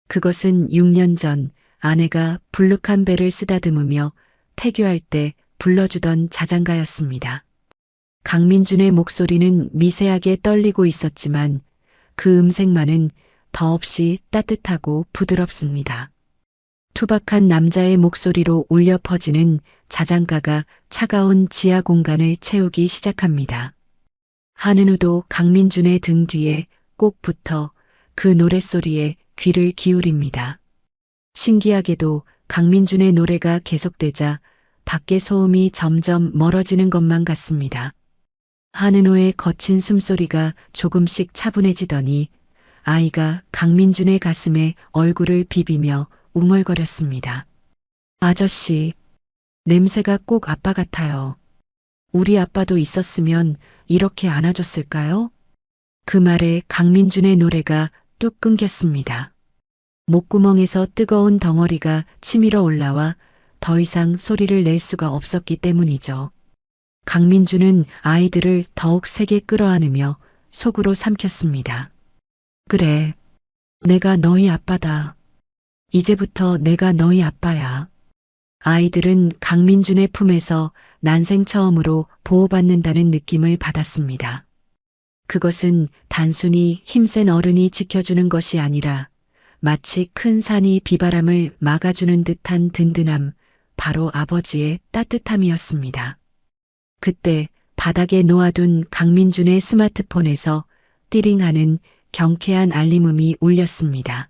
그것은 6년 전 아내가 불룩한 배를 쓰다듬으며 태교할 때 불러주던 자장가였습니다. 강민준의 목소리는 미세하게 떨리고 있었지만 그 음색만은 더없이 따뜻하고 부드럽습니다. 투박한 남자의 목소리로 울려 퍼지는 자장가가 차가운 지하 공간을 채우기 시작합니다. 한은우도 강민준의 등 뒤에 꼭 붙어 그 노랫소리에 귀를 기울입니다. 신기하게도 강민준의 노래가 계속되자 밖의 소음이 점점 멀어지는 것만 같습니다. 한은호의 거친 숨소리가 조금씩 차분해지더니 아이가 강민준의 가슴에 얼굴을 비비며 웅얼거렸습니다. 아저씨, 냄새가 꼭 아빠 같아요. 우리 아빠도 있었으면 이렇게 안아줬을까요? 그 말에 강민준의 노래가 뚝 끊겼습니다. 목구멍에서 뜨거운 덩어리가 치밀어 올라와 더 이상 소리를 낼 수가 없었기 때문이죠. 강민준은 아이들을 더욱 세게 끌어안으며 속으로 삼켰습니다. 그래, 내가 너희 아빠다. 이제부터 내가 너희 아빠야. 아이들은 강민준의 품에서 난생 처음으로 보호받는다는 느낌을 받았습니다. 그것은 단순히 힘센 어른이 지켜주는 것이 아니라 마치 큰 산이 비바람을 막아주는 듯한 든든함, 바로 아버지의 따뜻함이었습니다. 그때 바닥에 놓아둔 강민준의 스마트폰에서 띠링하는 경쾌한 알림음이 울렸습니다.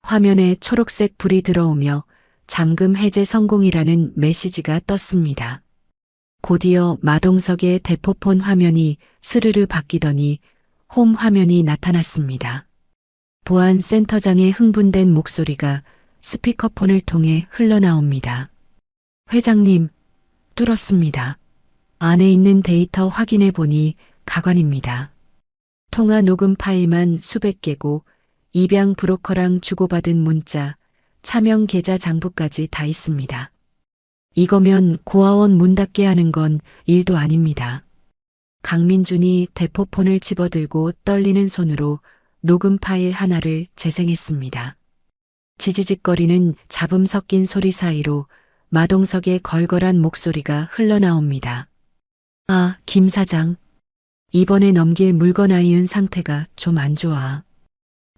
화면에 초록색 불이 들어오며 잠금 해제 성공이라는 메시지가 떴습니다. 곧이어 마동석의 대포폰 화면이 스르르 바뀌더니 홈 화면이 나타났습니다. 보안 센터장의 흥분된 목소리가 스피커폰을 통해 흘러나옵니다. 회장님, 뚫었습니다. 안에 있는 데이터 확인해 보니 가관입니다. 통화 녹음 파일만 수백 개고 입양 브로커랑 주고받은 문자, 차명 계좌 장부까지 다 있습니다. 이거면 고아원 문 닫게 하는 건 일도 아닙니다. 강민준이 대포폰을 집어들고 떨리는 손으로 녹음 파일 하나를 재생했습니다. 지지직거리는 잡음 섞인 소리 사이로 마동석의 걸걸한 목소리가 흘러나옵니다. 아, 김 사장. 이번에 넘길 물건 아이은 상태가 좀 안 좋아.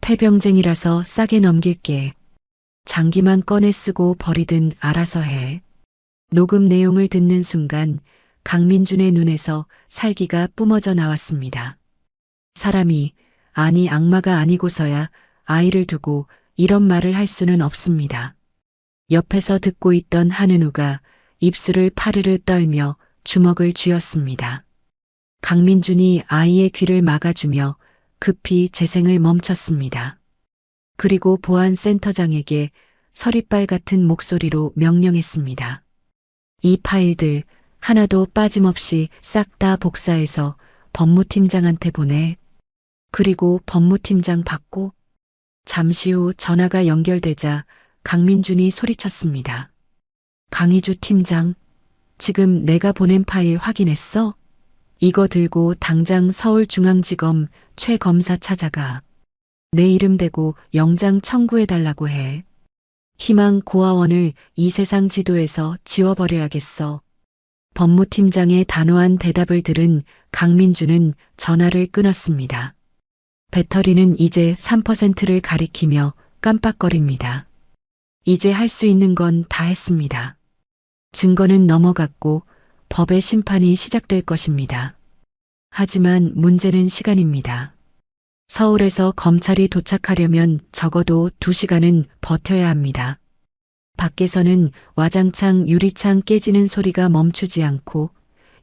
폐병쟁이라서 싸게 넘길게. 장기만 꺼내 쓰고 버리든 알아서 해. 녹음 내용을 듣는 순간 강민준의 눈에서 살기가 뿜어져 나왔습니다. 사람이, 아니 악마가 아니고서야 아이를 두고 이런 말을 할 수는 없습니다. 옆에서 듣고 있던 한은우가 입술을 파르르 떨며 주먹을 쥐었습니다. 강민준이 아이의 귀를 막아주며 급히 재생을 멈췄습니다. 그리고 보안센터장에게 서리빨 같은 목소리로 명령했습니다. 이 파일들 하나도 빠짐없이 싹 다 복사해서 법무팀장한테 보내. 그리고 법무팀장 받고. 잠시 후 전화가 연결되자 강민준이 소리쳤습니다. 강희주 팀장, 지금 내가 보낸 파일 확인했어? 이거 들고 당장 서울중앙지검 최 검사 찾아가. 내 이름 대고 영장 청구해달라고 해. 희망 고아원을 이 세상 지도에서 지워버려야겠어. 법무팀장의 단호한 대답을 들은 강민준은 전화를 끊었습니다. 배터리는 이제 3%를 가리키며 깜빡거립니다. 이제 할 수 있는 건 다 했습니다. 증거는 넘어갔고 법의 심판이 시작될 것입니다. 하지만 문제는 시간입니다. 서울에서 검찰이 도착하려면 적어도 2시간은 버텨야 합니다. 밖에서는 와장창 유리창 깨지는 소리가 멈추지 않고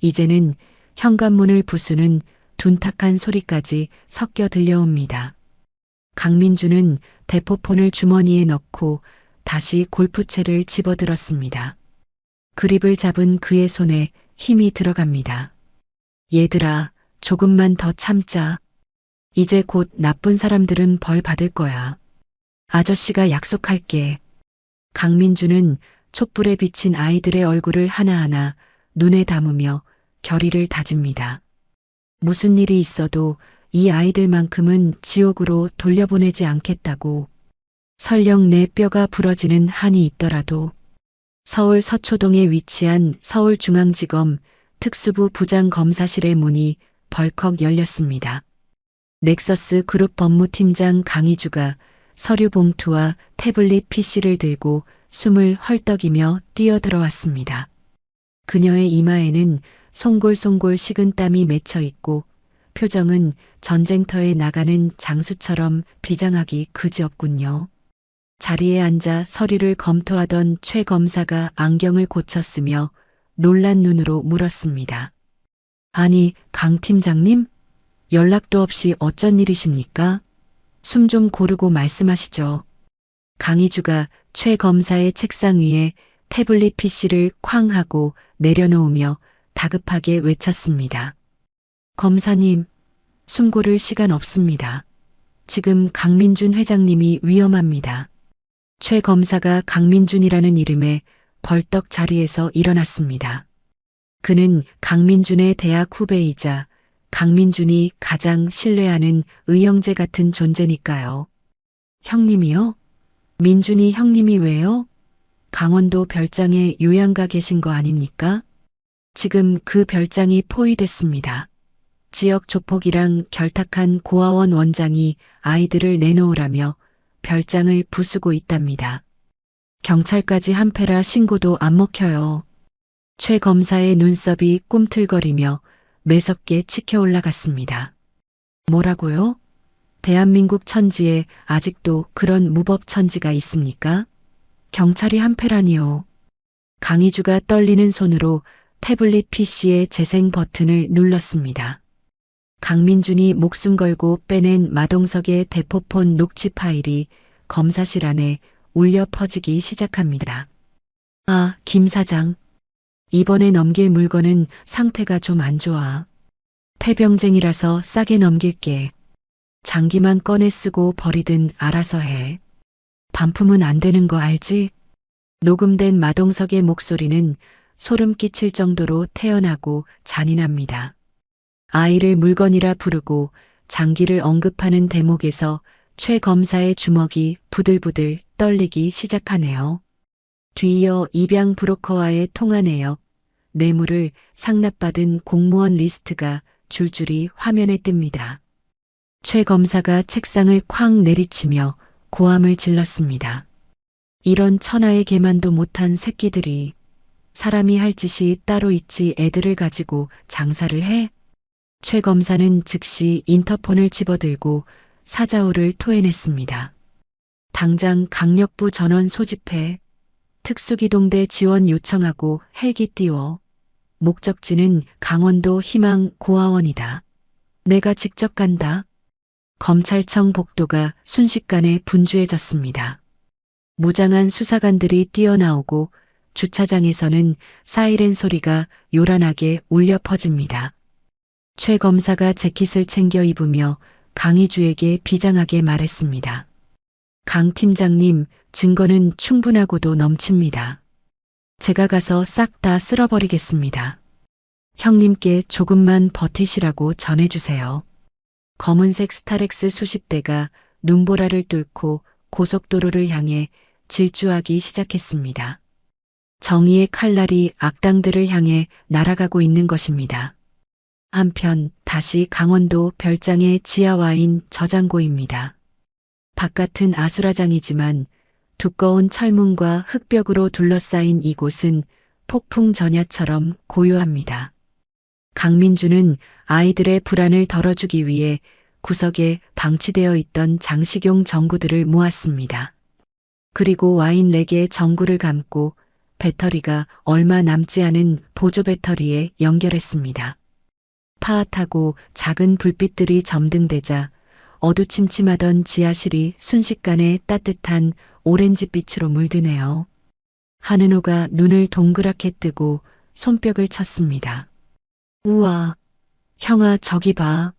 이제는 현관문을 부수는 둔탁한 소리까지 섞여 들려옵니다. 강민준은 대포폰을 주머니에 넣고 다시 골프채를 집어들었습니다. 그립을 잡은 그의 손에 힘이 들어갑니다. 얘들아, 조금만 더 참자. 이제 곧 나쁜 사람들은 벌 받을 거야. 아저씨가 약속할게. 강민준은 촛불에 비친 아이들의 얼굴을 하나하나 눈에 담으며 결의를 다집니다. 무슨 일이 있어도 이 아이들만큼은 지옥으로 돌려보내지 않겠다고. 설령 내 뼈가 부러지는 한이 있더라도. 서울 서초동에 위치한 서울중앙지검 특수부 부장 검사실의 문이 벌컥 열렸습니다. 넥서스 그룹 법무팀장 강희주가 서류 봉투와 태블릿 PC를 들고 숨을 헐떡이며 뛰어들어왔습니다. 그녀의 이마에는 송골송골 식은땀이 맺혀 있고 표정은 전쟁터에 나가는 장수처럼 비장하기 그지없군요. 자리에 앉아 서류를 검토하던 최 검사가 안경을 고쳤으며 놀란 눈으로 물었습니다. 아니, 강 팀장님? 연락도 없이 어쩐 일이십니까? 숨 좀 고르고 말씀하시죠. 강희주가 최 검사의 책상 위에 태블릿 PC를 쾅 하고 내려놓으며 다급하게 외쳤습니다. 검사님, 숨 고를 시간 없습니다. 지금 강민준 회장님이 위험합니다. 최 검사가 강민준이라는 이름에 벌떡 자리에서 일어났습니다. 그는 강민준의 대학 후배이자 강민준이 가장 신뢰하는 의형제 같은 존재니까요. 형님이요? 민준이 형님이 왜요? 강원도 별장에 요양가 계신 거 아닙니까? 지금 그 별장이 포위됐습니다. 지역 조폭이랑 결탁한 고아원 원장이 아이들을 내놓으라며 별장을 부수고 있답니다. 경찰까지 한패라 신고도 안 먹혀요. 최 검사의 눈썹이 꿈틀거리며 매섭게 치켜 올라갔습니다. 뭐라고요? 대한민국 천지에 아직도 그런 무법 천지가 있습니까? 경찰이 한패라니요. 강희주가 떨리는 손으로 태블릿 PC의 재생 버튼을 눌렀습니다. 강민준이 목숨 걸고 빼낸 마동석의 대포폰 녹취 파일이 검사실 안에 울려 퍼지기 시작합니다. 아, 김 사장. 이번에 넘길 물건은 상태가 좀 안 좋아. 폐병쟁이라서 싸게 넘길게. 장기만 꺼내 쓰고 버리든 알아서 해. 반품은 안 되는 거 알지? 녹음된 마동석의 목소리는 소름 끼칠 정도로 태연하고 잔인합니다. 아이를 물건이라 부르고 장기를 언급하는 대목에서 최 검사의 주먹이 부들부들 떨리기 시작하네요. 뒤이어 입양 브로커와의 통화 내역, 뇌물을 상납받은 공무원 리스트가 줄줄이 화면에 뜹니다. 최 검사가 책상을 쾅 내리치며 고함을 질렀습니다. 이런 천하의 계만도 못한 새끼들이 사람이 할 짓이 따로 있지 애들을 가지고 장사를 해? 최 검사는 즉시 인터폰을 집어들고 사자후를 토해냈습니다. 당장 강력부 전원 소집해 특수기동대 지원 요청하고 헬기 띄워. 목적지는 강원도 희망 고아원이다. 내가 직접 간다. 검찰청 복도가 순식간에 분주해졌습니다. 무장한 수사관들이 뛰어나오고 주차장에서는 사이렌 소리가 요란하게 울려 퍼집니다. 최 검사가 재킷을 챙겨 입으며 강희주에게 비장하게 말했습니다. 강 팀장님, 증거는 충분하고도 넘칩니다. 제가 가서 싹 다 쓸어버리겠습니다. 형님께 조금만 버티시라고 전해주세요. 검은색 스타렉스 수십 대가 눈보라를 뚫고 고속도로를 향해 질주하기 시작했습니다. 정의의 칼날이 악당들을 향해 날아가고 있는 것입니다. 한편 다시 강원도 별장의 지하와인 저장고입니다. 바깥은 아수라장이지만 두꺼운 철문과 흙벽으로 둘러싸인 이곳은 폭풍 전야처럼 고요합니다. 강민주는 아이들의 불안을 덜어주기 위해 구석에 방치되어 있던 장식용 전구들을 모았습니다. 그리고 와인 4개의 전구를 감고 배터리가 얼마 남지 않은 보조 배터리에 연결했습니다. 파앗하고 작은 불빛들이 점등되자 어두침침하던 지하실이 순식간에 따뜻한 오렌지빛으로 물드네요. 한은호가 눈을 동그랗게 뜨고 손뼉을 쳤습니다. 우와, 형아 저기 봐.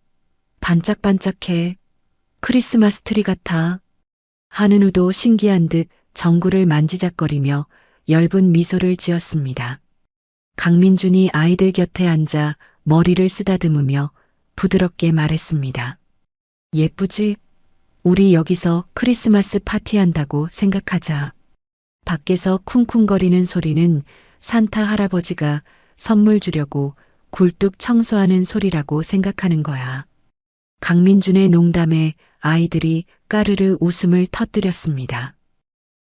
반짝반짝해. 크리스마스 트리 같아. 한은우도 신기한 듯 전구를 만지작거리며 엷은 미소를 지었습니다. 강민준이 아이들 곁에 앉아 머리를 쓰다듬으며 부드럽게 말했습니다. 예쁘지? 우리 여기서 크리스마스 파티한다고 생각하자. 밖에서 쿵쿵거리는 소리는 산타 할아버지가 선물 주려고 굴뚝 청소하는 소리라고 생각하는 거야. 강민준의 농담에 아이들이 까르르 웃음을 터뜨렸습니다.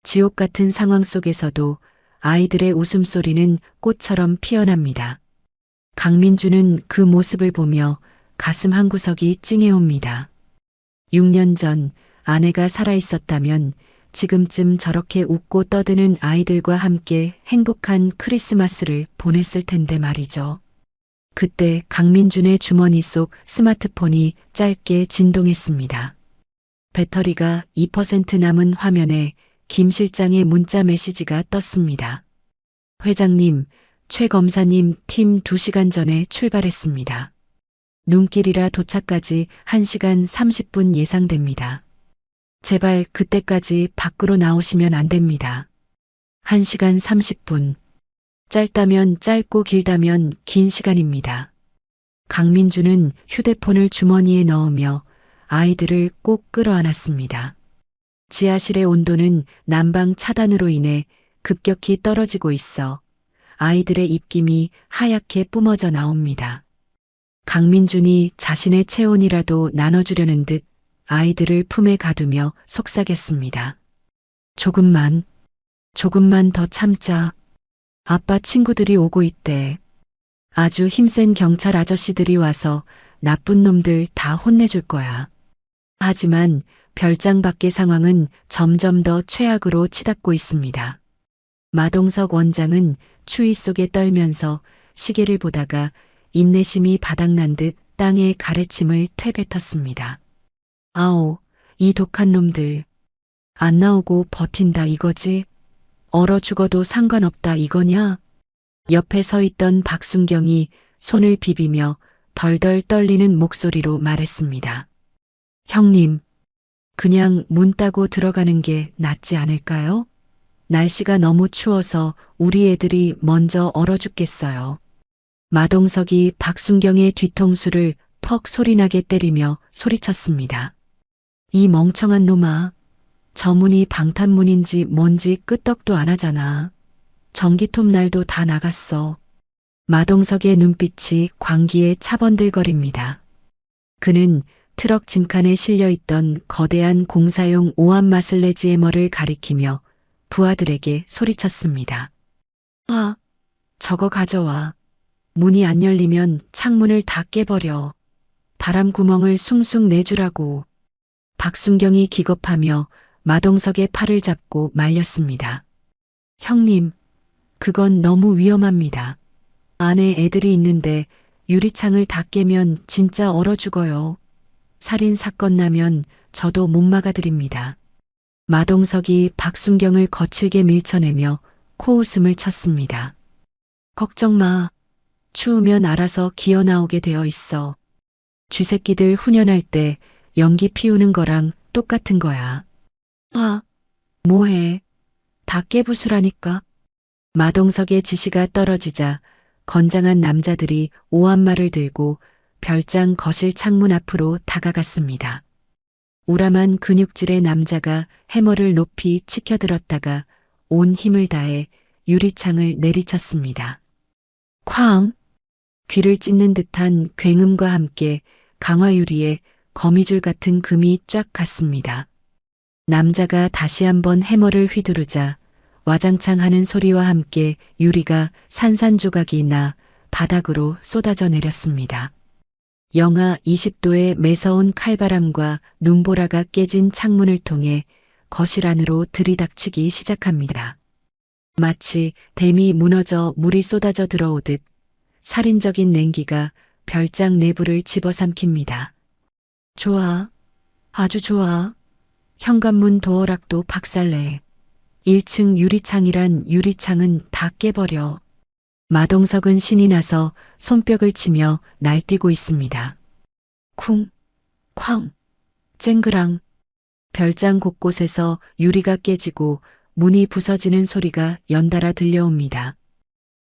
지옥 같은 상황 속에서도 아이들의 웃음소리는 꽃처럼 피어납니다. 강민준은 그 모습을 보며 가슴 한구석이 찡해옵니다. 6년 전 아내가 살아있었다면 지금쯤 저렇게 웃고 떠드는 아이들과 함께 행복한 크리스마스를 보냈을 텐데 말이죠. 그때 강민준의 주머니 속 스마트폰이 짧게 진동했습니다. 배터리가 2% 남은 화면에 김 실장의 문자 메시지가 떴습니다. 회장님, 최 검사님 팀 2시간 전에 출발했습니다. 눈길이라 도착까지 1시간 30분 예상됩니다. 제발 그때까지 밖으로 나오시면 안 됩니다. 1시간 30분. 짧다면 짧고 길다면 긴 시간입니다. 강민주는 휴대폰을 주머니에 넣으며 아이들을 꼭 끌어안았습니다. 지하실의 온도는 난방 차단으로 인해 급격히 떨어지고 있어 아이들의 입김이 하얗게 뿜어져 나옵니다. 강민준이 자신의 체온이라도 나눠주려는 듯 아이들을 품에 가두며 속삭였습니다. 조금만 더 참자. 아빠 친구들이 오고 있대. 아주 힘센 경찰 아저씨들이 와서 나쁜 놈들 다 혼내줄 거야. 하지만 별장 밖의 상황은 점점 더 최악으로 치닫고 있습니다. 마동석 원장은 추위 속에 떨면서 시계를 보다가 인내심이 바닥난 듯 땅에 가래침을 퇴뱉었습니다. 아오, 이 독한 놈들. 안 나오고 버틴다 이거지? 얼어 죽어도 상관없다 이거냐? 옆에 서 있던 박순경이 손을 비비며 덜덜 떨리는 목소리로 말했습니다. 형님, 그냥 문 따고 들어가는 게 낫지 않을까요? 날씨가 너무 추워서 우리 애들이 먼저 얼어 죽겠어요. 마동석이 박순경의 뒤통수를 퍽 소리나게 때리며 소리쳤습니다. 이 멍청한 놈아. 저 문이 방탄문인지 뭔지 끄떡도 안 하잖아. 전기톱 날도 다 나갔어. 마동석의 눈빛이 광기에 차번들거립니다. 그는 트럭 짐칸에 실려있던 거대한 공사용 오암마슬레지 해머를 가리키며 부하들에게 소리쳤습니다. 아, 저거 가져와. 문이 안 열리면 창문을 다 깨버려. 바람 구멍을 숭숭 내주라고. 박순경이 기겁하며 마동석의 팔을 잡고 말렸습니다. 형님, 그건 너무 위험합니다. 안에 애들이 있는데 유리창을 다 깨면 진짜 얼어 죽어요. 살인 사건 나면 저도 못 막아드립니다. 마동석이 박순경을 거칠게 밀쳐내며 코웃음을 쳤습니다. 걱정 마. 추우면 알아서 기어 나오게 되어 있어. 쥐새끼들 훈련할 때 연기 피우는 거랑 똑같은 거야. 아, 뭐해? 다 깨부수라니까. 마동석의 지시가 떨어지자 건장한 남자들이 오한말을 들고 별장 거실 창문 앞으로 다가갔습니다. 우람한 근육질의 남자가 해머를 높이 치켜들었다가 온 힘을 다해 유리창을 내리쳤습니다. 쾅! 귀를 찢는 듯한 굉음과 함께 강화유리에 거미줄 같은 금이 쫙 갔습니다. 남자가 다시 한번 해머를 휘두르자 와장창 하는 소리와 함께 유리가 산산조각이 나 바닥으로 쏟아져 내렸습니다. 영하 20도의 매서운 칼바람과 눈보라가 깨진 창문을 통해 거실 안으로 들이닥치기 시작합니다. 마치 댐이 무너져 물이 쏟아져 들어오듯 살인적인 냉기가 별장 내부를 집어삼킵니다. 좋아. 아주 좋아. 현관문 도어락도 박살내. 1층 유리창이란 유리창은 다 깨버려. 마동석은 신이 나서 손뼉을 치며 날뛰고 있습니다. 쿵, 쾅, 쨍그랑. 별장 곳곳에서 유리가 깨지고 문이 부서지는 소리가 연달아 들려옵니다.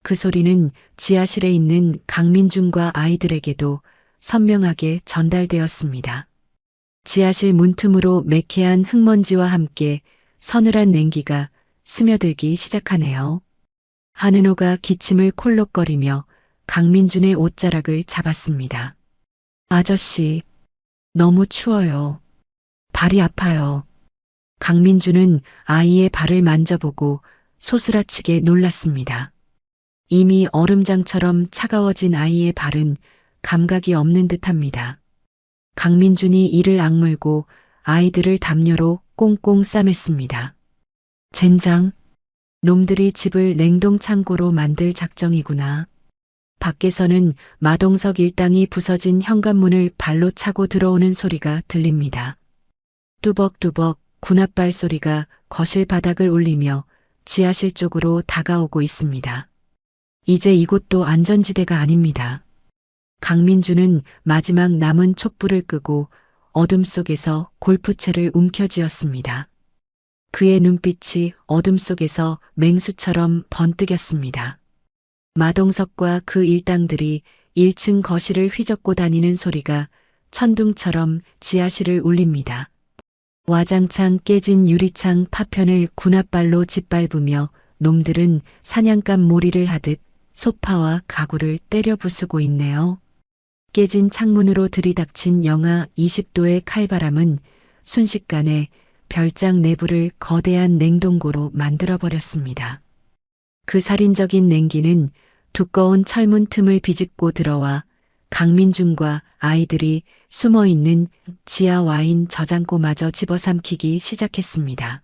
그 소리는 지하실에 있는 강민준과 아이들에게도 선명하게 전달되었습니다. 지하실 문틈으로 매캐한 흙먼지와 함께 서늘한 냉기가 스며들기 시작하네요. 한은호가 기침을 콜록거리며 강민준의 옷자락을 잡았습니다. 아저씨, 너무 추워요. 발이 아파요. 강민준은 아이의 발을 만져보고 소스라치게 놀랐습니다. 이미 얼음장처럼 차가워진 아이의 발은 감각이 없는 듯합니다. 강민준이 이를 악물고 아이들을 담요로 꽁꽁 싸맸습니다. 젠장, 놈들이 집을 냉동 창고로 만들 작정이구나. 밖에서는 마동석 일당이 부서진 현관문을 발로 차고 들어오는 소리가 들립니다. 뚜벅뚜벅 군홧발 소리가 거실 바닥을 울리며 지하실 쪽으로 다가오고 있습니다. 이제 이곳도 안전지대가 아닙니다. 강민주는 마지막 남은 촛불을 끄고 어둠 속에서 골프채를 움켜쥐었습니다. 그의 눈빛이 어둠 속에서 맹수처럼 번뜩였습니다. 마동석과 그 일당들이 1층 거실을 휘젓고 다니는 소리가 천둥처럼 지하실을 울립니다. 와장창 깨진 유리창 파편을 군홧발로 짓밟으며 놈들은 사냥감 몰이를 하듯 소파와 가구를 때려 부수고 있네요. 깨진 창문으로 들이닥친 영하 20도의 칼바람은 순식간에 별장 내부를 거대한 냉동고로 만들어버렸습니다. 그 살인적인 냉기는 두꺼운 철문 틈을 비집고 들어와 강민준과 아이들이 숨어있는 지하 와인 저장고마저 집어삼키기 시작했습니다.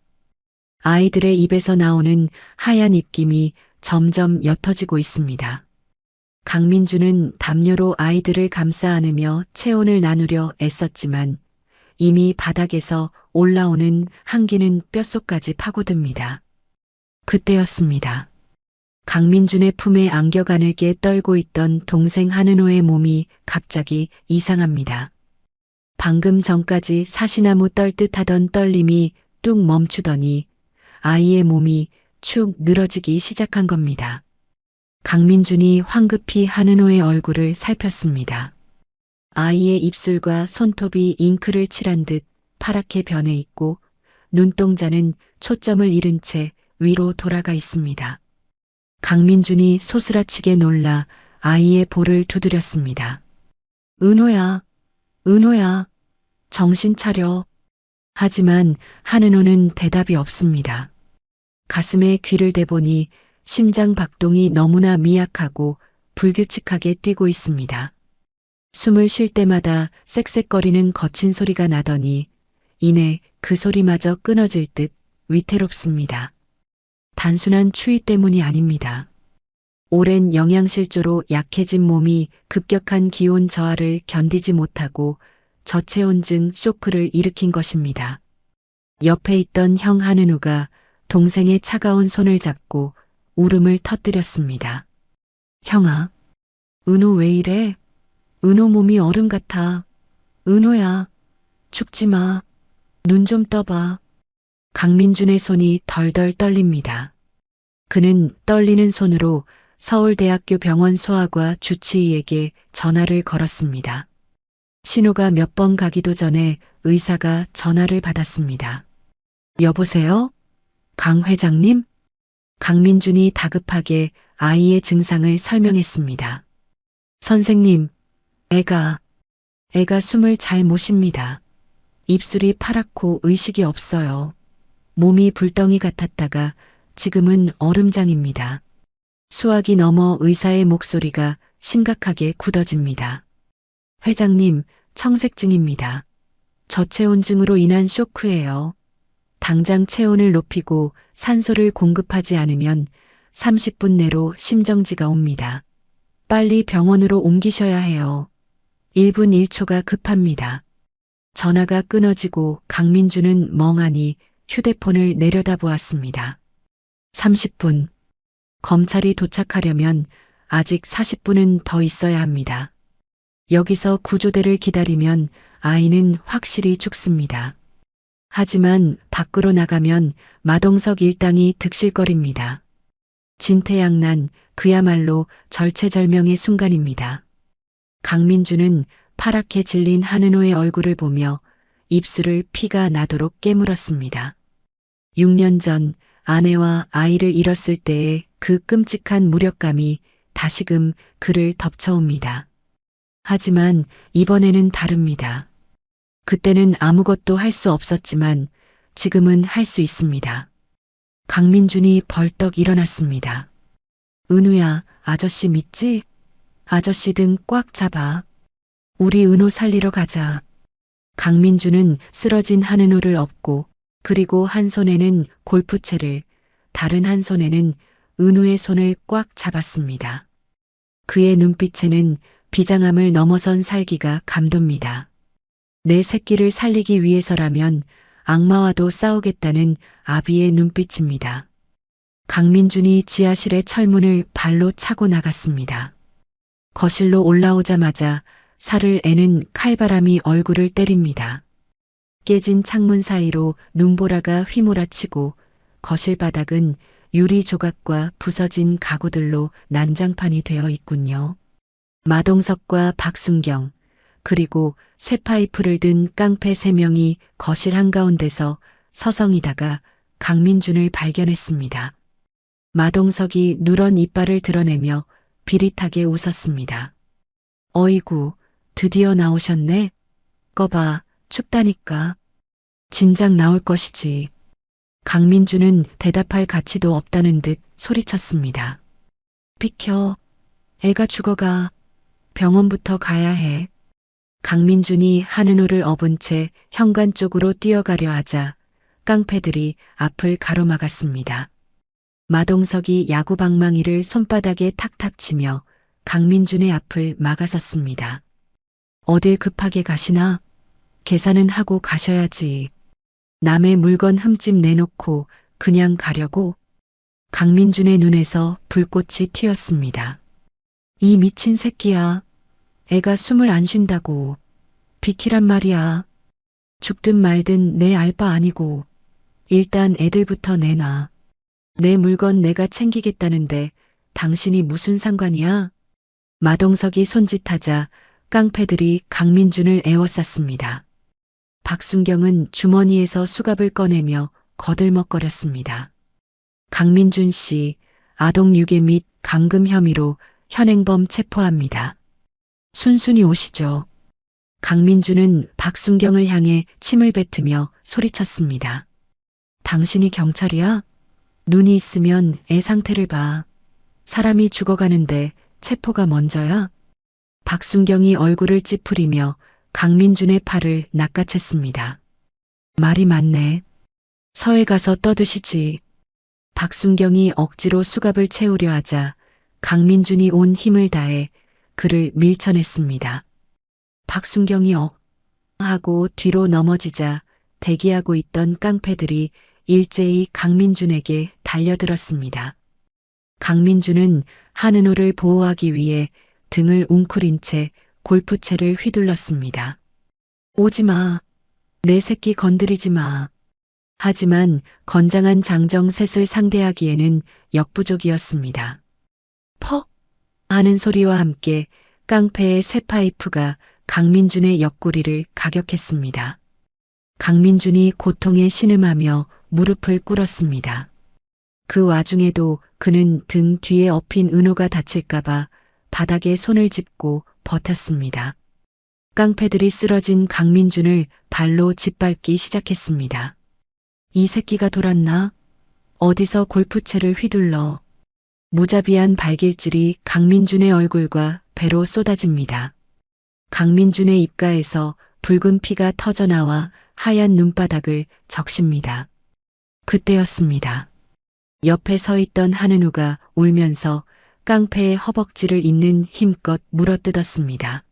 아이들의 입에서 나오는 하얀 입김이 점점 옅어지고 있습니다. 강민준은 담요로 아이들을 감싸 안으며 체온을 나누려 애썼지만 이미 바닥에서 올라오는 한기는 뼛속까지 파고듭니다. 그때였습니다. 강민준의 품에 안겨 가늘게 떨고 있던 동생 한은호의 몸이 갑자기 이상합니다. 방금 전까지 사시나무 떨듯 하던 떨림이 뚝 멈추더니 아이의 몸이 축 늘어지기 시작한 겁니다. 강민준이 황급히 한은호의 얼굴을 살폈습니다. 아이의 입술과 손톱이 잉크를 칠한 듯 파랗게 변해 있고 눈동자는 초점을 잃은 채 위로 돌아가 있습니다. 강민준이 소스라치게 놀라 아이의 볼을 두드렸습니다. 은호야, 은호야, 정신 차려. 하지만 한은호는 대답이 없습니다. 가슴에 귀를 대보니 심장 박동이 너무나 미약하고 불규칙하게 뛰고 있습니다. 숨을 쉴 때마다 쌕쌕거리는 거친 소리가 나더니 이내 그 소리마저 끊어질 듯 위태롭습니다. 단순한 추위 때문이 아닙니다. 오랜 영양실조로 약해진 몸이 급격한 기온 저하를 견디지 못하고 저체온증 쇼크를 일으킨 것입니다. 옆에 있던 형 한은우가 동생의 차가운 손을 잡고 울음을 터뜨렸습니다. 형아, 은호 왜 이래? 은호 몸이 얼음 같아. 은호야, 죽지 마. 눈 좀 떠봐. 강민준의 손이 덜덜 떨립니다. 그는 떨리는 손으로 서울대학교 병원 소아과 주치의에게 전화를 걸었습니다. 신호가 몇 번 가기도 전에 의사가 전화를 받았습니다. 여보세요? 강 회장님? 강민준이 다급하게 아이의 증상을 설명했습니다. 선생님, 애가 숨을 잘 못 쉽니다. 입술이 파랗고 의식이 없어요. 몸이 불덩이 같았다가 지금은 얼음장입니다. 수학이 넘어 의사의 목소리가 심각하게 굳어집니다. 회장님, 청색증입니다. 저체온증으로 인한 쇼크예요. 당장 체온을 높이고 산소를 공급하지 않으면 30분 내로 심정지가 옵니다. 빨리 병원으로 옮기셔야 해요. 1분 1초가 급합니다. 전화가 끊어지고 강민준은 멍하니 휴대폰을 내려다보았습니다. 30분. 검찰이 도착하려면 아직 40분은 더 있어야 합니다. 여기서 구조대를 기다리면 아이는 확실히 죽습니다. 하지만 밖으로 나가면 마동석 일당이 득실거립니다. 진퇴양난, 그야말로 절체절명의 순간입니다. 강민준은 파랗게 질린 한은호의 얼굴을 보며 입술을 피가 나도록 깨물었습니다. 6년 전 아내와 아이를 잃었을 때의 그 끔찍한 무력감이 다시금 그를 덮쳐옵니다. 하지만 이번에는 다릅니다. 그때는 아무것도 할 수 없었지만 지금은 할 수 있습니다. 강민준이 벌떡 일어났습니다. 은우야, 아저씨 믿지? 아저씨 등 꽉 잡아. 우리 은우 살리러 가자. 강민준은 쓰러진 한은우를 업고 그리고 한 손에는 골프채를, 다른 한 손에는 은우의 손을 꽉 잡았습니다. 그의 눈빛에는 비장함을 넘어선 살기가 감돕니다. 내 새끼를 살리기 위해서라면 악마와도 싸우겠다는 아비의 눈빛입니다. 강민준이 지하실의 철문을 발로 차고 나갔습니다. 거실로 올라오자마자 살을 애는 칼바람이 얼굴을 때립니다. 깨진 창문 사이로 눈보라가 휘몰아치고 거실 바닥은 유리 조각과 부서진 가구들로 난장판이 되어 있군요. 마동석과 박순경, 그리고 쇠파이프를 든 깡패 3명이 거실 한가운데서 서성이다가 강민준을 발견했습니다. 마동석이 누런 이빨을 드러내며 비릿하게 웃었습니다. 어이구, 드디어 나오셨네. 꺼봐, 춥다니까. 진작 나올 것이지. 강민준은 대답할 가치도 없다는 듯 소리쳤습니다. 비켜. 애가 죽어가. 병원부터 가야 해. 강민준이 한은우를 업은 채 현관 쪽으로 뛰어가려 하자 깡패들이 앞을 가로막았습니다. 마동석이 야구방망이를 손바닥에 탁탁 치며 강민준의 앞을 막아섰습니다. 어딜 급하게 가시나? 계산은 하고 가셔야지. 남의 물건 흠집 내놓고 그냥 가려고? 강민준의 눈에서 불꽃이 튀었습니다. 이 미친 새끼야. 애가 숨을 안 쉰다고. 비키란 말이야. 죽든 말든 내 알 바 아니고. 일단 애들부터 내놔. 내 물건 내가 챙기겠다는데 당신이 무슨 상관이야? 마동석이 손짓하자 깡패들이 강민준을 에워쌌습니다. 박순경은 주머니에서 수갑을 꺼내며 거들먹거렸습니다. 강민준 씨, 아동 유괴 및 감금 혐의로 현행범 체포합니다. 순순히 오시죠. 강민준은 박순경을 향해 침을 뱉으며 소리쳤습니다. 당신이 경찰이야? 눈이 있으면 애 상태를 봐. 사람이 죽어가는데 체포가 먼저야? 박순경이 얼굴을 찌푸리며 강민준의 팔을 낚아챘습니다. 말이 많네. 서해 가서 떠드시지. 박순경이 억지로 수갑을 채우려 하자 강민준이 온 힘을 다해 그를 밀쳐냈습니다. 박순경이 하고 뒤로 넘어지자 대기하고 있던 깡패들이 일제히 강민준에게 달려들었습니다. 강민준은 한은우를 보호하기 위해 등을 웅크린 채 골프채를 휘둘렀습니다. 오지 마. 내 새끼 건드리지 마. 하지만 건장한 장정셋을 상대하기에는 역부족이었습니다. 퍽! 하는 소리와 함께 깡패의 쇠파이프가 강민준의 옆구리를 가격했습니다. 강민준이 고통에 신음하며 무릎을 꿇었습니다. 그 와중에도 그는 등 뒤에 엎인 은호가 다칠까봐 바닥에 손을 짚고 버텼습니다. 깡패들이 쓰러진 강민준을 발로 짓밟기 시작했습니다. 이 새끼가 돌았나? 어디서 골프채를 휘둘러. 무자비한 발길질이 강민준의 얼굴과 배로 쏟아집니다. 강민준의 입가에서 붉은 피가 터져나와 하얀 눈바닥을 적십니다. 그때였습니다. 옆에 서 있던 한은우가 울면서 깡패의 허벅지를 잇는 힘껏 물어뜯었습니다.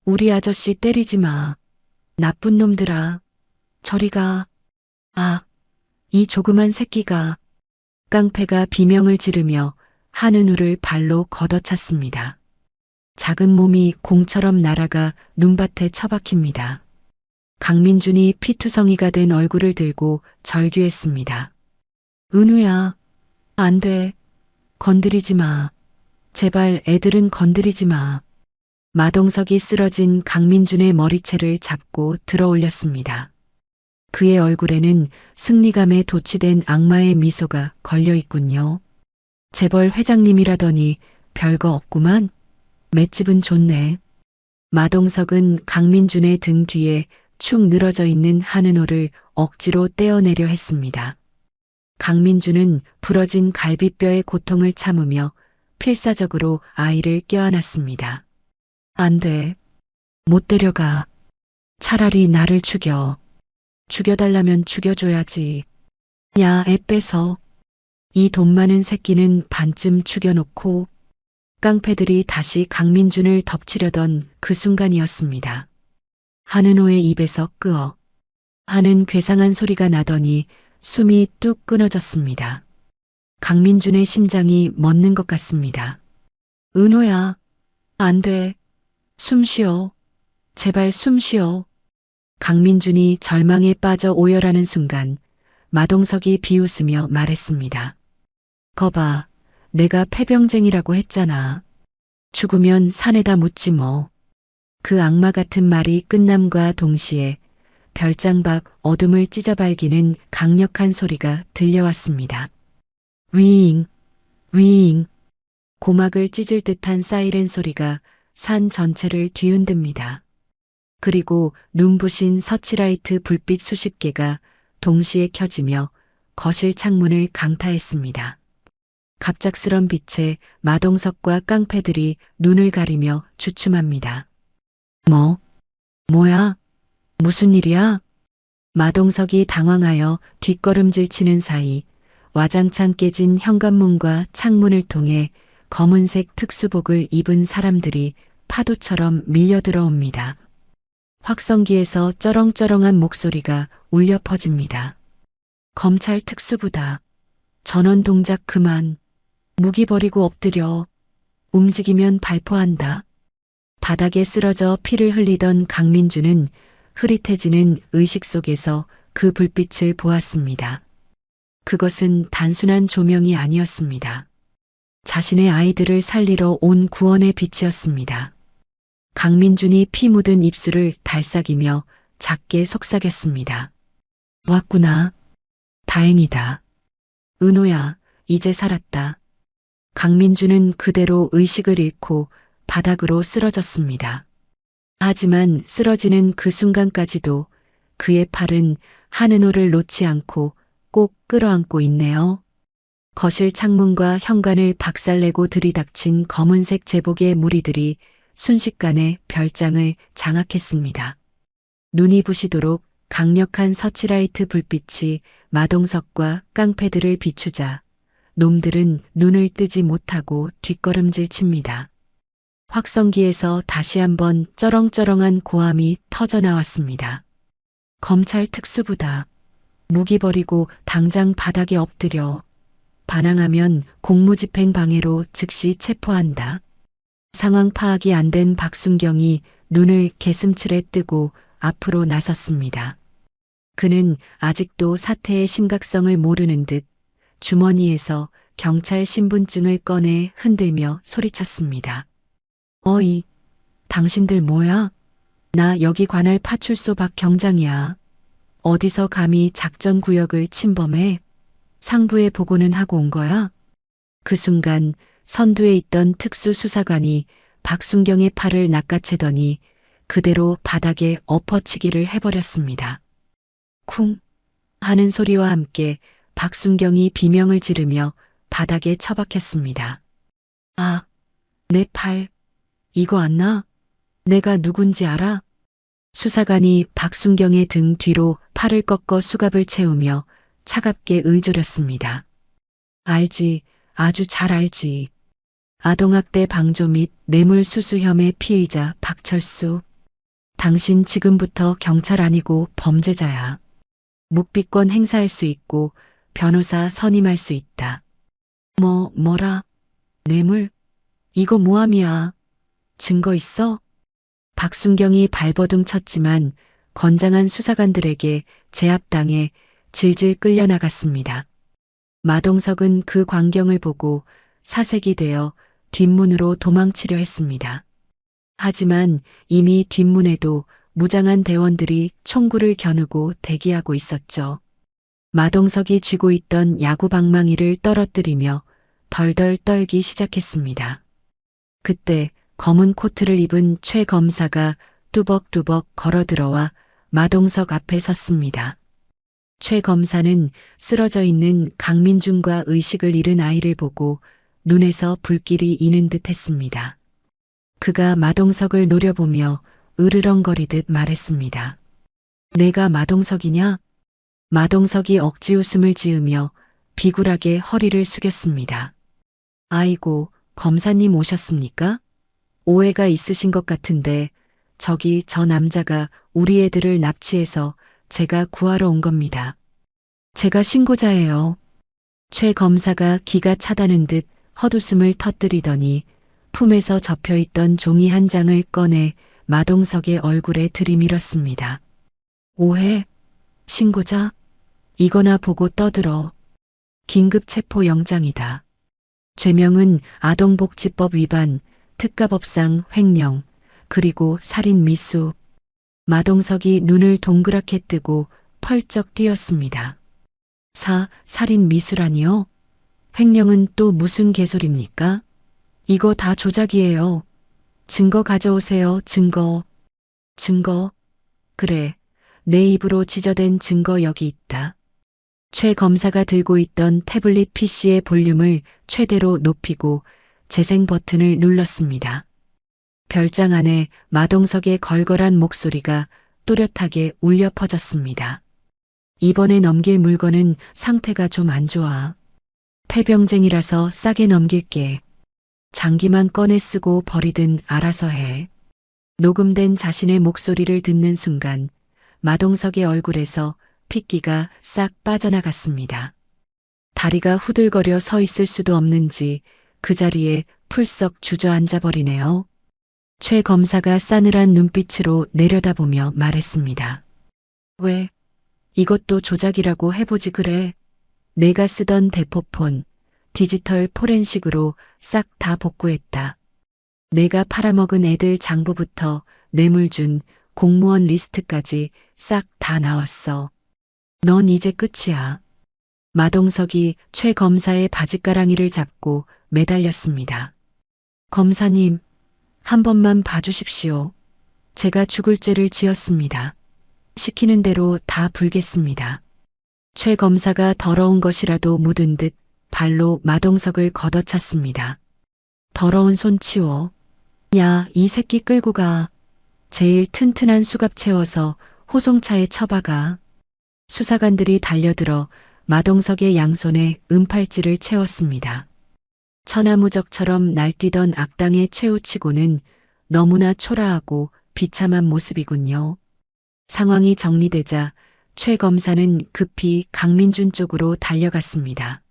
우리 아저씨 때리지 마. 나쁜 놈들아. 저리 가. 아, 이 조그만 새끼가. 깡패가 비명을 지르며 한은우를 발로 걷어찼습니다. 작은 몸이 공처럼 날아가 눈밭에 처박힙니다. 강민준이 피투성이가 된 얼굴을 들고 절규했습니다. 은우야, 안 돼. 건드리지 마. 제발 애들은 건드리지 마. 마동석이 쓰러진 강민준의 머리채를 잡고 들어 올렸습니다. 그의 얼굴에는 승리감에 도취된 악마의 미소가 걸려 있군요. 재벌 회장님이라더니 별거 없구만. 맷집은 좋네. 마동석은 강민준의 등 뒤에 축 늘어져 있는 한은호를 억지로 떼어내려 했습니다. 강민준은 부러진 갈비뼈의 고통을 참으며 필사적으로 아이를 껴안았습니다. 안 돼. 못 데려가. 차라리 나를 죽여. 죽여달라면 죽여줘야지. 야, 애 빼서. 이 돈 많은 새끼는 반쯤 죽여놓고 깡패들이 다시 강민준을 덮치려던 그 순간이었습니다. 한은호의 입에서 끄어 하는 괴상한 소리가 나더니 숨이 뚝 끊어졌습니다. 강민준의 심장이 멎는 것 같습니다. 은호야, 안 돼. 숨 쉬어. 제발 숨 쉬어. 강민준이 절망에 빠져 오열하는 순간 마동석이 비웃으며 말했습니다. 거봐, 내가 폐병쟁이라고 했잖아. 죽으면 산에다 묻지 뭐. 그 악마 같은 말이 끝남과 동시에 별장 밖 어둠을 찢어발기는 강력한 소리가 들려왔습니다. 위잉, 위잉. 고막을 찢을 듯한 사이렌 소리가 산 전체를 뒤흔듭니다. 그리고 눈부신 서치라이트 불빛 수십 개가 동시에 켜지며 거실 창문을 강타했습니다. 갑작스런 빛에 마동석과 깡패들이 눈을 가리며 주춤합니다. 뭐야? 무슨 일이야? 마동석이 당황하여 뒷걸음질 치는 사이 와장창 깨진 현관문과 창문을 통해 검은색 특수복을 입은 사람들이 파도처럼 밀려들어옵니다. 확성기에서 쩌렁쩌렁한 목소리가 울려 퍼집니다. 검찰 특수부다. 전원 동작 그만. 무기 버리고 엎드려. 움직이면 발포한다. 바닥에 쓰러져 피를 흘리던 강민준은 흐릿해지는 의식 속에서 그 불빛을 보았습니다. 그것은 단순한 조명이 아니었습니다. 자신의 아이들을 살리러 온 구원의 빛이었습니다. 강민준이 피 묻은 입술을 달싹이며 작게 속삭였습니다. 왔구나. 다행이다. 은호야, 이제 살았다. 강민준은 그대로 의식을 잃고 바닥으로 쓰러졌습니다. 하지만 쓰러지는 그 순간까지도 그의 팔은 한은호를 놓지 않고 꼭 끌어안고 있네요. 거실 창문과 현관을 박살내고 들이닥친 검은색 제복의 무리들이 순식간에 별장을 장악했습니다. 눈이 부시도록 강력한 서치라이트 불빛이 마동석과 깡패들을 비추자 놈들은 눈을 뜨지 못하고 뒷걸음질 칩니다. 확성기에서 다시 한번 쩌렁쩌렁한 고함이 터져나왔습니다. 검찰 특수부다. 무기 버리고 당장 바닥에 엎드려. 반항하면 공무집행 방해로 즉시 체포한다. 상황 파악이 안 된 박순경이 눈을 개슴츠레 뜨고 앞으로 나섰습니다. 그는 아직도 사태의 심각성을 모르는 듯 주머니에서 경찰 신분증을 꺼내 흔들며 소리쳤습니다. 어이, 당신들 뭐야? 나 여기 관할 파출소 박 경장이야. 어디서 감히 작전 구역을 침범해? 상부에 보고는 하고 온 거야? 그 순간 선두에 있던 특수수사관이 박순경의 팔을 낚아채더니 그대로 바닥에 엎어치기를 해버렸습니다. 쿵 하는 소리와 함께 박순경이 비명을 지르며 바닥에 처박혔습니다. 아, 내 팔. 이거 안 나? 내가 누군지 알아? 수사관이 박순경의 등 뒤로 팔을 꺾어 수갑을 채우며 차갑게 의조렸습니다. 알지, 아주 잘 알지. 아동학대 방조 및 뇌물수수 혐의 피의자 박철수. 당신 지금부터 경찰 아니고 범죄자야. 묵비권 행사할 수 있고 변호사 선임할 수 있다. 뭐라? 뇌물? 이거 모함이야. 증거 있어? 박순경이 발버둥 쳤지만 건장한 수사관들에게 제압당해 질질 끌려나갔습니다. 마동석은 그 광경을 보고 사색이 되어 뒷문으로 도망치려 했습니다. 하지만 이미 뒷문에도 무장한 대원들이 총구를 겨누고 대기하고 있었죠. 마동석이 쥐고 있던 야구 방망이를 떨어뜨리며 덜덜 떨기 시작했습니다. 그때 검은 코트를 입은 최 검사가 뚜벅뚜벅 걸어들어와 마동석 앞에 섰습니다. 최 검사는 쓰러져 있는 강민준과 의식을 잃은 아이를 보고 눈에서 불길이 이는 듯 했습니다. 그가 마동석을 노려보며 으르렁거리듯 말했습니다. 내가 마동석이냐? 마동석이 억지 웃음을 지으며 비굴하게 허리를 숙였습니다. 아이고, 검사님 오셨습니까? 오해가 있으신 것 같은데 저기 저 남자가 우리 애들을 납치해서 제가 구하러 온 겁니다. 제가 신고자예요. 최 검사가 기가 차다는 듯 헛웃음을 터뜨리더니 품에서 접혀있던 종이 한 장을 꺼내 마동석의 얼굴에 들이밀었습니다. 오해? 신고자? 이거나 보고 떠들어. 긴급 체포 영장이다. 죄명은 아동복지법 위반, 특가법상 횡령, 그리고 살인 미수. 마동석이 눈을 동그랗게 뜨고 펄쩍 뛰었습니다. 살인 미수라니요? 횡령은 또 무슨 개소리입니까? 이거 다 조작이에요. 증거 가져오세요, 증거. 증거? 그래, 내 입으로 지저댄 증거 여기 있다. 최 검사가 들고 있던 태블릿 PC의 볼륨을 최대로 높이고 재생 버튼을 눌렀습니다. 별장 안에 마동석의 걸걸한 목소리가 또렷하게 울려 퍼졌습니다. 이번에 넘길 물건은 상태가 좀 안 좋아. 폐병쟁이라서 싸게 넘길게. 장기만 꺼내 쓰고 버리든 알아서 해. 녹음된 자신의 목소리를 듣는 순간 마동석의 얼굴에서 핏기가 싹 빠져나갔습니다. 다리가 후들거려 서 있을 수도 없는지 그 자리에 풀썩 주저앉아 버리네요. 최 검사가 싸늘한 눈빛으로 내려다보며 말했습니다. 왜? 이것도 조작이라고 해보지 그래. 내가 쓰던 대포폰, 디지털 포렌식으로 싹 다 복구했다. 내가 팔아먹은 애들 장부부터 뇌물 준 공무원 리스트까지 싹 다 나왔어. 넌 이제 끝이야. 마동석이 최 검사의 바짓가랑이를 잡고 매달렸습니다. 검사님, 한 번만 봐주십시오. 제가 죽을 죄를 지었습니다. 시키는 대로 다 불겠습니다. 최 검사가 더러운 것이라도 묻은 듯 발로 마동석을 걷어찼습니다. 더러운 손 치워. 야, 이 새끼 끌고 가. 제일 튼튼한 수갑 채워서 호송차에 처박아. 수사관들이 달려들어 마동석의 양손에 은팔찌를 채웠습니다. 천하무적처럼 날뛰던 악당의 최우치고는 너무나 초라하고 비참한 모습이군요. 상황이 정리되자 최 검사는 급히 강민준 쪽으로 달려갔습니다.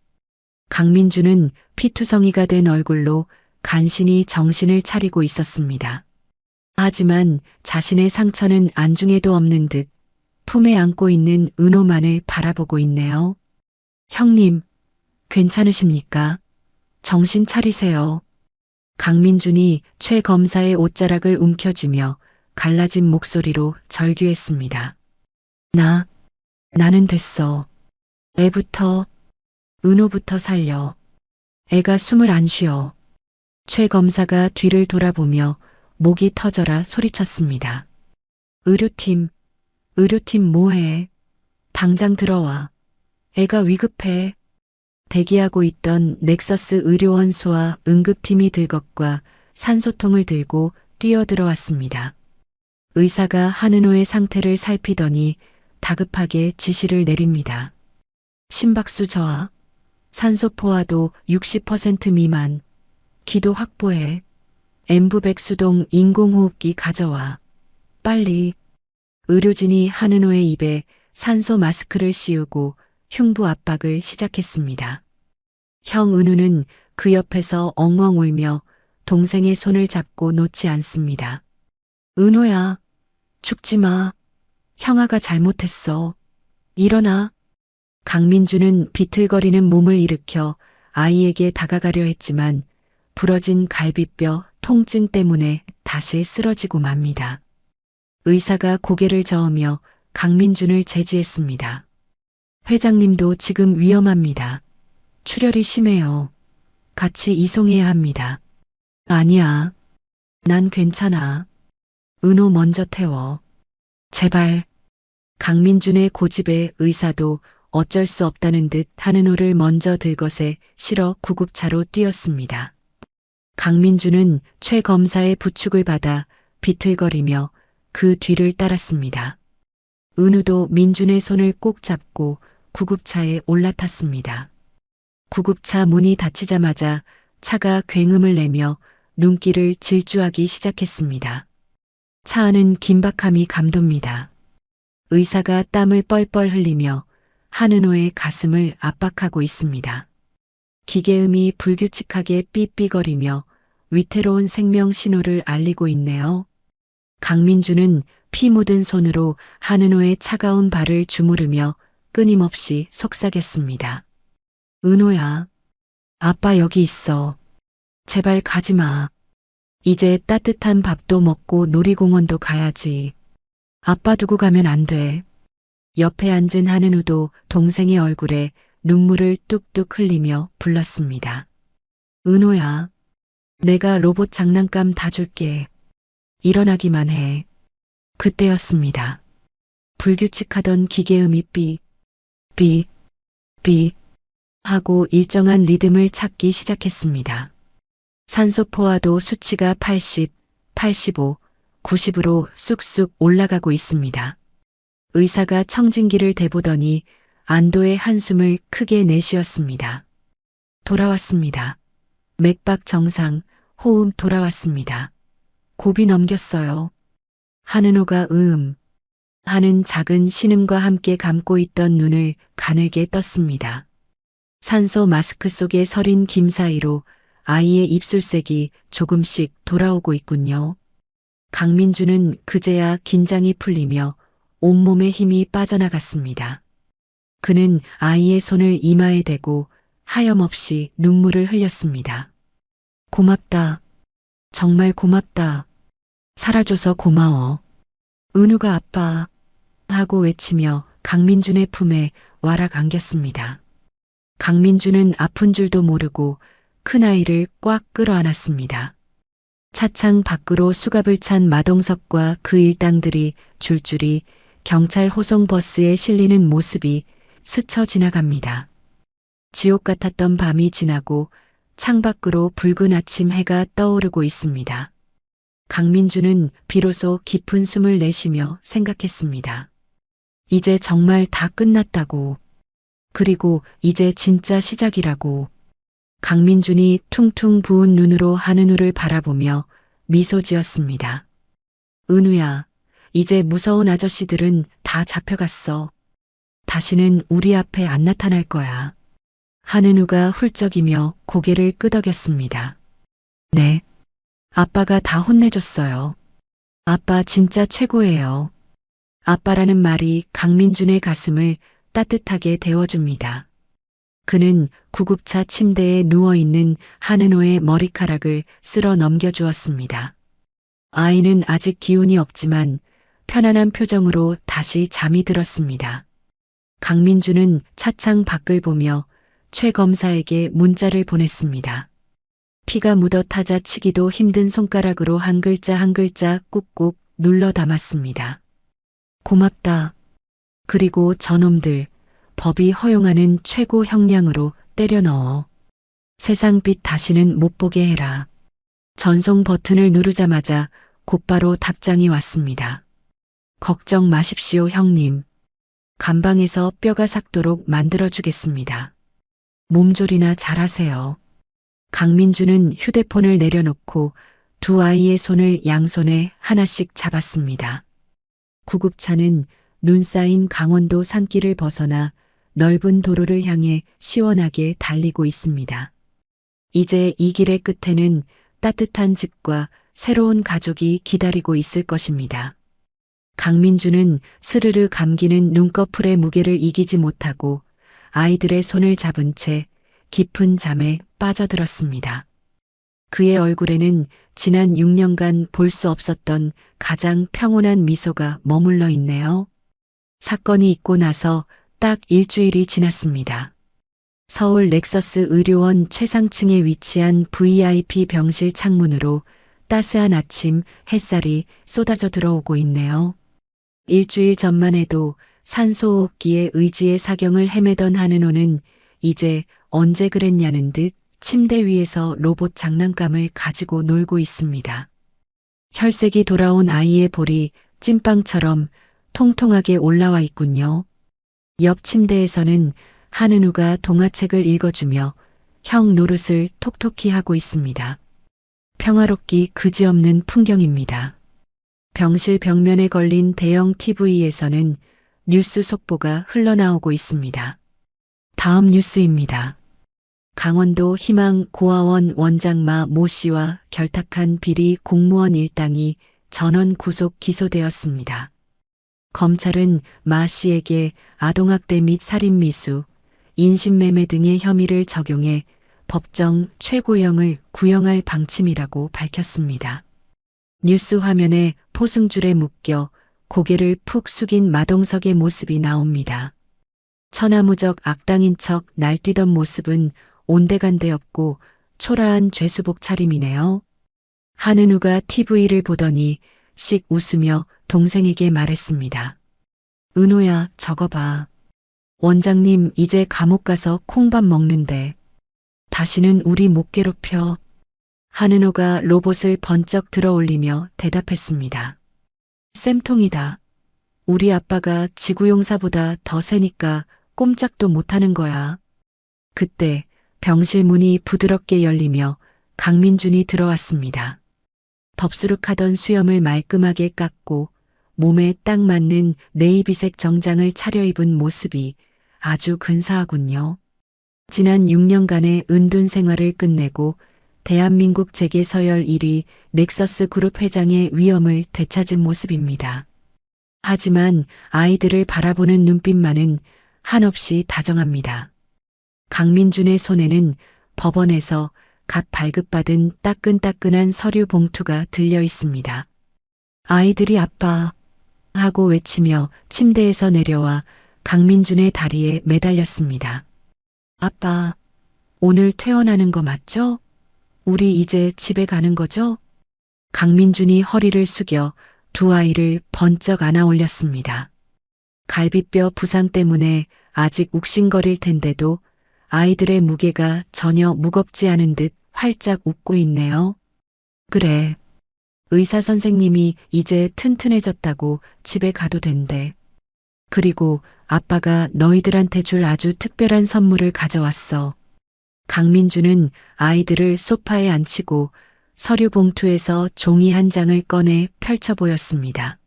강민준은 피투성이가 된 얼굴로 간신히 정신을 차리고 있었습니다. 하지만 자신의 상처는 안중에도 없는 듯 품에 안고 있는 은호만을 바라보고 있네요. 형님, 괜찮으십니까? 정신 차리세요. 강민준이 최 검사의 옷자락을 움켜쥐며 갈라진 목소리로 절규했습니다. 나는 됐어. 애부터, 은호부터 살려. 애가 숨을 안 쉬어. 최 검사가 뒤를 돌아보며 목이 터져라 소리쳤습니다. 의료팀 뭐해? 당장 들어와. 애가 위급해. 대기하고 있던 넥서스 의료원소와 응급팀이 들것과 산소통을 들고 뛰어들어왔습니다. 의사가 한은호의 상태를 살피더니 다급하게 지시를 내립니다. 심박수 저하, 산소 포화도 60% 미만, 기도 확보해. 엠부백수동 인공호흡기 가져와. 빨리. 의료진이 한은호의 입에 산소 마스크를 씌우고 흉부 압박을 시작했습니다. 형 은우는 그 옆에서 엉엉 울며 동생의 손을 잡고 놓지 않습니다. 은호야, 죽지 마. 형아가 잘못했어. 일어나. 강민주는 비틀거리는 몸을 일으켜 아이에게 다가가려 했지만 부러진 갈비뼈 통증 때문에 다시 쓰러지고 맙니다. 의사가 고개를 저으며 강민준을 제지했습니다. 회장님도 지금 위험합니다. 출혈이 심해요. 같이 이송해야 합니다. 아니야. 난 괜찮아. 은호 먼저 태워. 제발. 강민준의 고집에 의사도 어쩔 수 없다는 듯 한은호를 먼저 들것에 실어 구급차로 뛰었습니다. 강민준은 최 검사의 부축을 받아 비틀거리며 그 뒤를 따랐습니다. 은우도 민준의 손을 꼭 잡고 구급차에 올라탔습니다. 구급차 문이 닫히자마자 차가 굉음을 내며 눈길을 질주하기 시작했습니다. 차 안은 긴박함이 감돕니다. 의사가 땀을 뻘뻘 흘리며 한은호의 가슴을 압박하고 있습니다. 기계음이 불규칙하게 삐삐거리며 위태로운 생명 신호를 알리고 있네요. 강민주는 피 묻은 손으로 한은호의 차가운 발을 주무르며 끊임없이 속삭였습니다. 은호야, 아빠 여기 있어. 제발 가지 마. 이제 따뜻한 밥도 먹고 놀이공원도 가야지. 아빠 두고 가면 안 돼. 옆에 앉은 한은우도 동생의 얼굴에 눈물을 뚝뚝 흘리며 불렀습니다. 은호야, 내가 로봇 장난감 다 줄게. 일어나기만 해. 그때였습니다. 불규칙하던 기계음이 삐, 삐, 삐 하고 일정한 리듬을 찾기 시작했습니다. 산소 포화도 수치가 80, 85, 90으로 쑥쑥 올라가고 있습니다. 의사가 청진기를 대보더니 안도의 한숨을 크게 내쉬었습니다. 돌아왔습니다. 맥박 정상, 호흡 돌아왔습니다. 고비 넘겼어요. 한은호가 하는 작은 신음과 함께 감고 있던 눈을 가늘게 떴습니다. 산소 마스크 속에 서린 김 사이로 아이의 입술색이 조금씩 돌아오고 있군요. 강민주는 그제야 긴장이 풀리며 온몸에 힘이 빠져나갔습니다. 그는 아이의 손을 이마에 대고 하염없이 눈물을 흘렸습니다. 고맙다. 정말 고맙다. 살아줘서 고마워. 은우가 아빠 하고 외치며 강민준의 품에 와락 안겼습니다. 강민준은 아픈 줄도 모르고 큰아이를 꽉 끌어안았습니다. 차창 밖으로 수갑을 찬 마동석과 그 일당들이 줄줄이 경찰 호송버스에 실리는 모습이 스쳐 지나갑니다. 지옥 같았던 밤이 지나고 창밖으로 붉은 아침 해가 떠오르고 있습니다. 강민주는 비로소 깊은 숨을 내쉬며 생각했습니다. 이제 정말 다 끝났다고. 그리고 이제 진짜 시작이라고. 강민준이 퉁퉁 부은 눈으로 한은우를 바라보며 미소 지었습니다. 은우야, 이제 무서운 아저씨들은 다 잡혀갔어. 다시는 우리 앞에 안 나타날 거야. 한은우가 훌쩍이며 고개를 끄덕였습니다. 네. 아빠가 다 혼내줬어요. 아빠 진짜 최고예요. 아빠라는 말이 강민준의 가슴을 따뜻하게 데워줍니다. 그는 구급차 침대에 누워있는 한은호의 머리카락을 쓸어 넘겨주었습니다. 아이는 아직 기운이 없지만 편안한 표정으로 다시 잠이 들었습니다. 강민주는 차창 밖을 보며 최 검사에게 문자를 보냈습니다. 피가 묻어 타자치기도 힘든 손가락으로 한 글자 한 글자 꾹꾹 눌러 담았습니다. 고맙다. 그리고 저놈들 법이 허용하는 최고 형량으로 때려 넣어. 세상빛 다시는 못 보게 해라. 전송 버튼을 누르자마자 곧바로 답장이 왔습니다. 걱정 마십시오, 형님. 감방에서 뼈가 삭도록 만들어주겠습니다. 몸조리나 잘하세요. 강민주는 휴대폰을 내려놓고 두 아이의 손을 양손에 하나씩 잡았습니다. 구급차는 눈 쌓인 강원도 산길을 벗어나 넓은 도로를 향해 시원하게 달리고 있습니다. 이제 이 길의 끝에는 따뜻한 집과 새로운 가족이 기다리고 있을 것입니다. 강민주는 스르르 감기는 눈꺼풀의 무게를 이기지 못하고 아이들의 손을 잡은 채 깊은 잠에 빠져들었습니다. 그의 얼굴에는 지난 6년간 볼 수 없었던 가장 평온한 미소가 머물러 있네요. 사건이 있고 나서 딱 일주일이 지났습니다. 서울 넥서스 의료원 최상층에 위치한 VIP 병실 창문으로 따스한 아침 햇살이 쏟아져 들어오고 있네요. 일주일 전만 해도 산소호흡기에 의지의 사경을 헤매던 한은호는 이제 언제 그랬냐는 듯 침대 위에서 로봇 장난감을 가지고 놀고 있습니다. 혈색이 돌아온 아이의 볼이 찐빵처럼 통통하게 올라와 있군요. 옆 침대에서는 한은우가 동화책을 읽어주며 형 노릇을 톡톡히 하고 있습니다. 평화롭기 그지없는 풍경입니다. 병실 벽면에 걸린 대형 TV에서는 뉴스 속보가 흘러나오고 있습니다. 다음 뉴스입니다. 강원도 희망고아원 원장마 모 씨와 결탁한 비리 공무원 일당이 전원 구속 기소되었습니다. 검찰은 마 씨에게 아동학대 및 살인미수, 인신매매 등의 혐의를 적용해 법정 최고형을 구형할 방침이라고 밝혔습니다. 뉴스 화면에 포승줄에 묶여 고개를 푹 숙인 마동석의 모습이 나옵니다. 천하무적 악당인 척 날뛰던 모습은 온데간데 없고 초라한 죄수복 차림이네요. 한은우가 TV를 보더니 씩 웃으며 동생에게 말했습니다. 은호야, 저거 봐. 원장님 이제 감옥 가서 콩밥 먹는데 다시는 우리 못 괴롭혀. 한은호가 로봇을 번쩍 들어올리며 대답했습니다. 쌤통이다. 우리 아빠가 지구용사보다 더 세니까 꼼짝도 못하는 거야. 그때 병실 문이 부드럽게 열리며 강민준이 들어왔습니다. 덥수룩하던 수염을 말끔하게 깎고 몸에 딱 맞는 네이비색 정장을 차려입은 모습이 아주 근사하군요. 지난 6년간의 은둔 생활을 끝내고 대한민국 재계 서열 1위 넥서스 그룹 회장의 위엄을 되찾은 모습입니다. 하지만 아이들을 바라보는 눈빛만은 한없이 다정합니다. 강민준의 손에는 법원에서 갓 발급받은 따끈따끈한 서류 봉투가 들려 있습니다. 아이들이 아빠 하고 외치며 침대에서 내려와 강민준의 다리에 매달렸습니다. 아빠, 오늘 퇴원하는 거 맞죠? 우리 이제 집에 가는 거죠? 강민준이 허리를 숙여 두 아이를 번쩍 안아 올렸습니다. 갈비뼈 부상 때문에 아직 욱신거릴 텐데도 아이들의 무게가 전혀 무겁지 않은 듯 활짝 웃고 있네요. 그래. 의사 선생님이 이제 튼튼해졌다고 집에 가도 된대. 그리고 아빠가 너희들한테 줄 아주 특별한 선물을 가져왔어. 강민주는 아이들을 소파에 앉히고 서류 봉투에서 종이 한 장을 꺼내 펼쳐 보였습니다.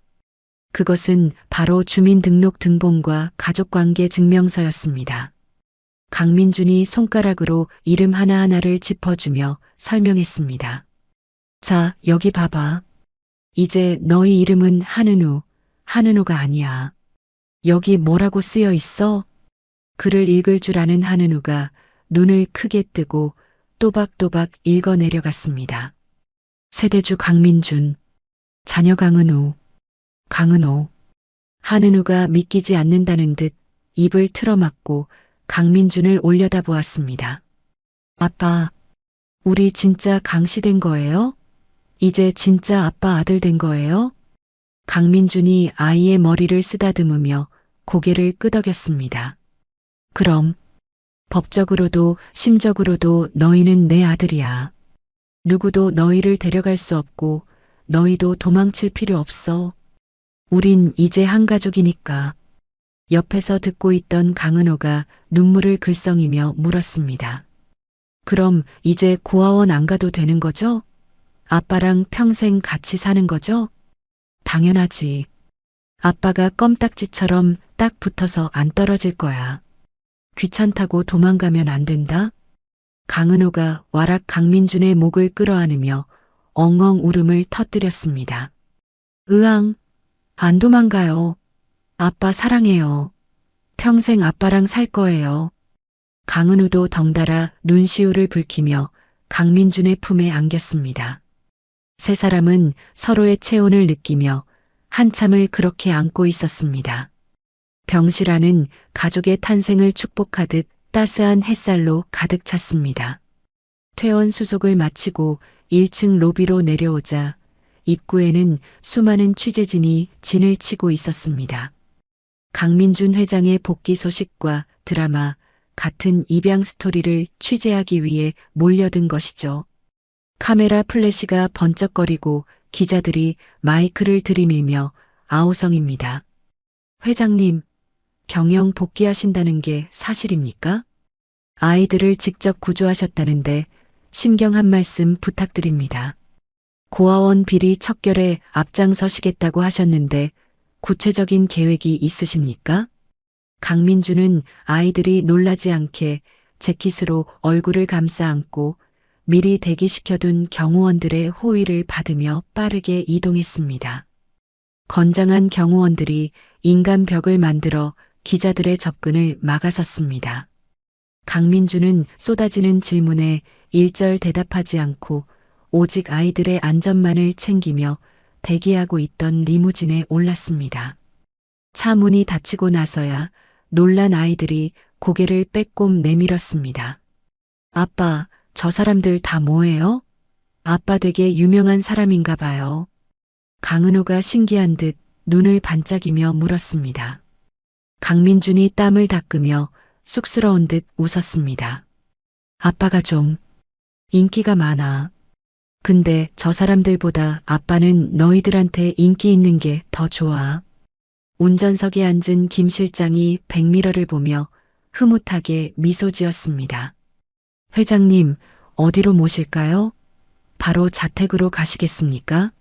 그것은 바로 주민등록 등본과 가족관계 증명서였습니다. 강민준이 손가락으로 이름 하나하나를 짚어주며 설명했습니다. 자, 여기 봐봐. 이제 너희 이름은 한은우, 한은우가 아니야. 여기 뭐라고 쓰여 있어? 글을 읽을 줄 아는 한은우가 눈을 크게 뜨고 또박또박 읽어 내려갔습니다. 세대주 강민준, 자녀 강은우, 강은호. 한은우가 믿기지 않는다는 듯 입을 틀어막고 강민준을 올려다보았습니다. 아빠, 우리 진짜 강씨 된 거예요? 이제 진짜 아빠 아들 된 거예요? 강민준이 아이의 머리를 쓰다듬으며 고개를 끄덕였습니다. 그럼 법적으로도 심적으로도 너희는 내 아들이야. 누구도 너희를 데려갈 수 없고 너희도 도망칠 필요 없어. 우린 이제 한 가족이니까. 옆에서 듣고 있던 강은호가 눈물을 글썽이며 물었습니다. 그럼 이제 고아원 안 가도 되는 거죠? 아빠랑 평생 같이 사는 거죠? 당연하지. 아빠가 껌딱지처럼 딱 붙어서 안 떨어질 거야. 귀찮다고 도망가면 안 된다? 강은호가 와락 강민준의 목을 끌어안으며 엉엉 울음을 터뜨렸습니다. 으앙, 안 도망가요. 아빠 사랑해요. 평생 아빠랑 살 거예요. 강은우도 덩달아 눈시울을 붉히며 강민준의 품에 안겼습니다. 세 사람은 서로의 체온을 느끼며 한참을 그렇게 안고 있었습니다. 병실 안은 가족의 탄생을 축복하듯 따스한 햇살로 가득 찼습니다. 퇴원 수속을 마치고 1층 로비로 내려오자 입구에는 수많은 취재진이 진을 치고 있었습니다. 강민준 회장의 복귀 소식과 드라마 같은 입양 스토리를 취재하기 위해 몰려든 것이죠. 카메라 플래시가 번쩍거리고 기자들이 마이크를 들이밀며 아우성입니다. 회장님, 경영 복귀하신다는 게 사실입니까? 아이들을 직접 구조하셨다는데 심경 한 말씀 부탁드립니다. 고아원 비리 척결에 앞장서시겠다고 하셨는데 구체적인 계획이 있으십니까? 강민주는 아이들이 놀라지 않게 재킷으로 얼굴을 감싸 안고 미리 대기시켜둔 경호원들의 호의를 받으며 빠르게 이동했습니다. 건장한 경호원들이 인간 벽을 만들어 기자들의 접근을 막아섰습니다. 강민주는 쏟아지는 질문에 일절 대답하지 않고 오직 아이들의 안전만을 챙기며 대기하고 있던 리무진에 올랐습니다. 차 문이 닫히고 나서야 놀란 아이들이 고개를 빼꼼 내밀었습니다. 아빠, 저 사람들 다 뭐예요? 아빠 되게 유명한 사람인가 봐요. 강은호가 신기한 듯 눈을 반짝이며 물었습니다. 강민준이 땀을 닦으며 쑥스러운 듯 웃었습니다. 아빠가 좀 인기가 많아. 근데 저 사람들보다 아빠는 너희들한테 인기 있는 게 더 좋아. 운전석에 앉은 김 실장이 백미러를 보며 흐뭇하게 미소 지었습니다. 회장님, 어디로 모실까요? 바로 자택으로 가시겠습니까?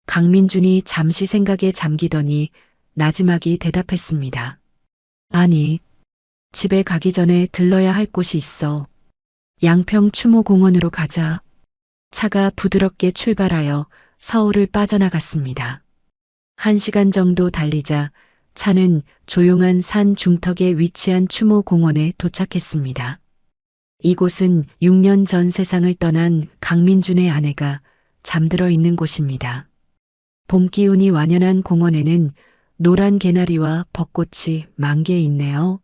강민준이 잠시 생각에 잠기더니 나지막이 대답했습니다. 아니, 집에 가기 전에 들러야 할 곳이 있어. 양평 추모공원으로 가자. 차가 부드럽게 출발하여 서울을 빠져나갔습니다. 1시간 정도 달리자 차는 조용한 산 중턱에 위치한 추모공원에 도착했습니다. 이곳은 6년 전 세상을 떠난 강민준의 아내가 잠들어 있는 곳입니다. 봄 기운이 완연한 공원에는 노란 개나리와 벚꽃이 만개해 있네요.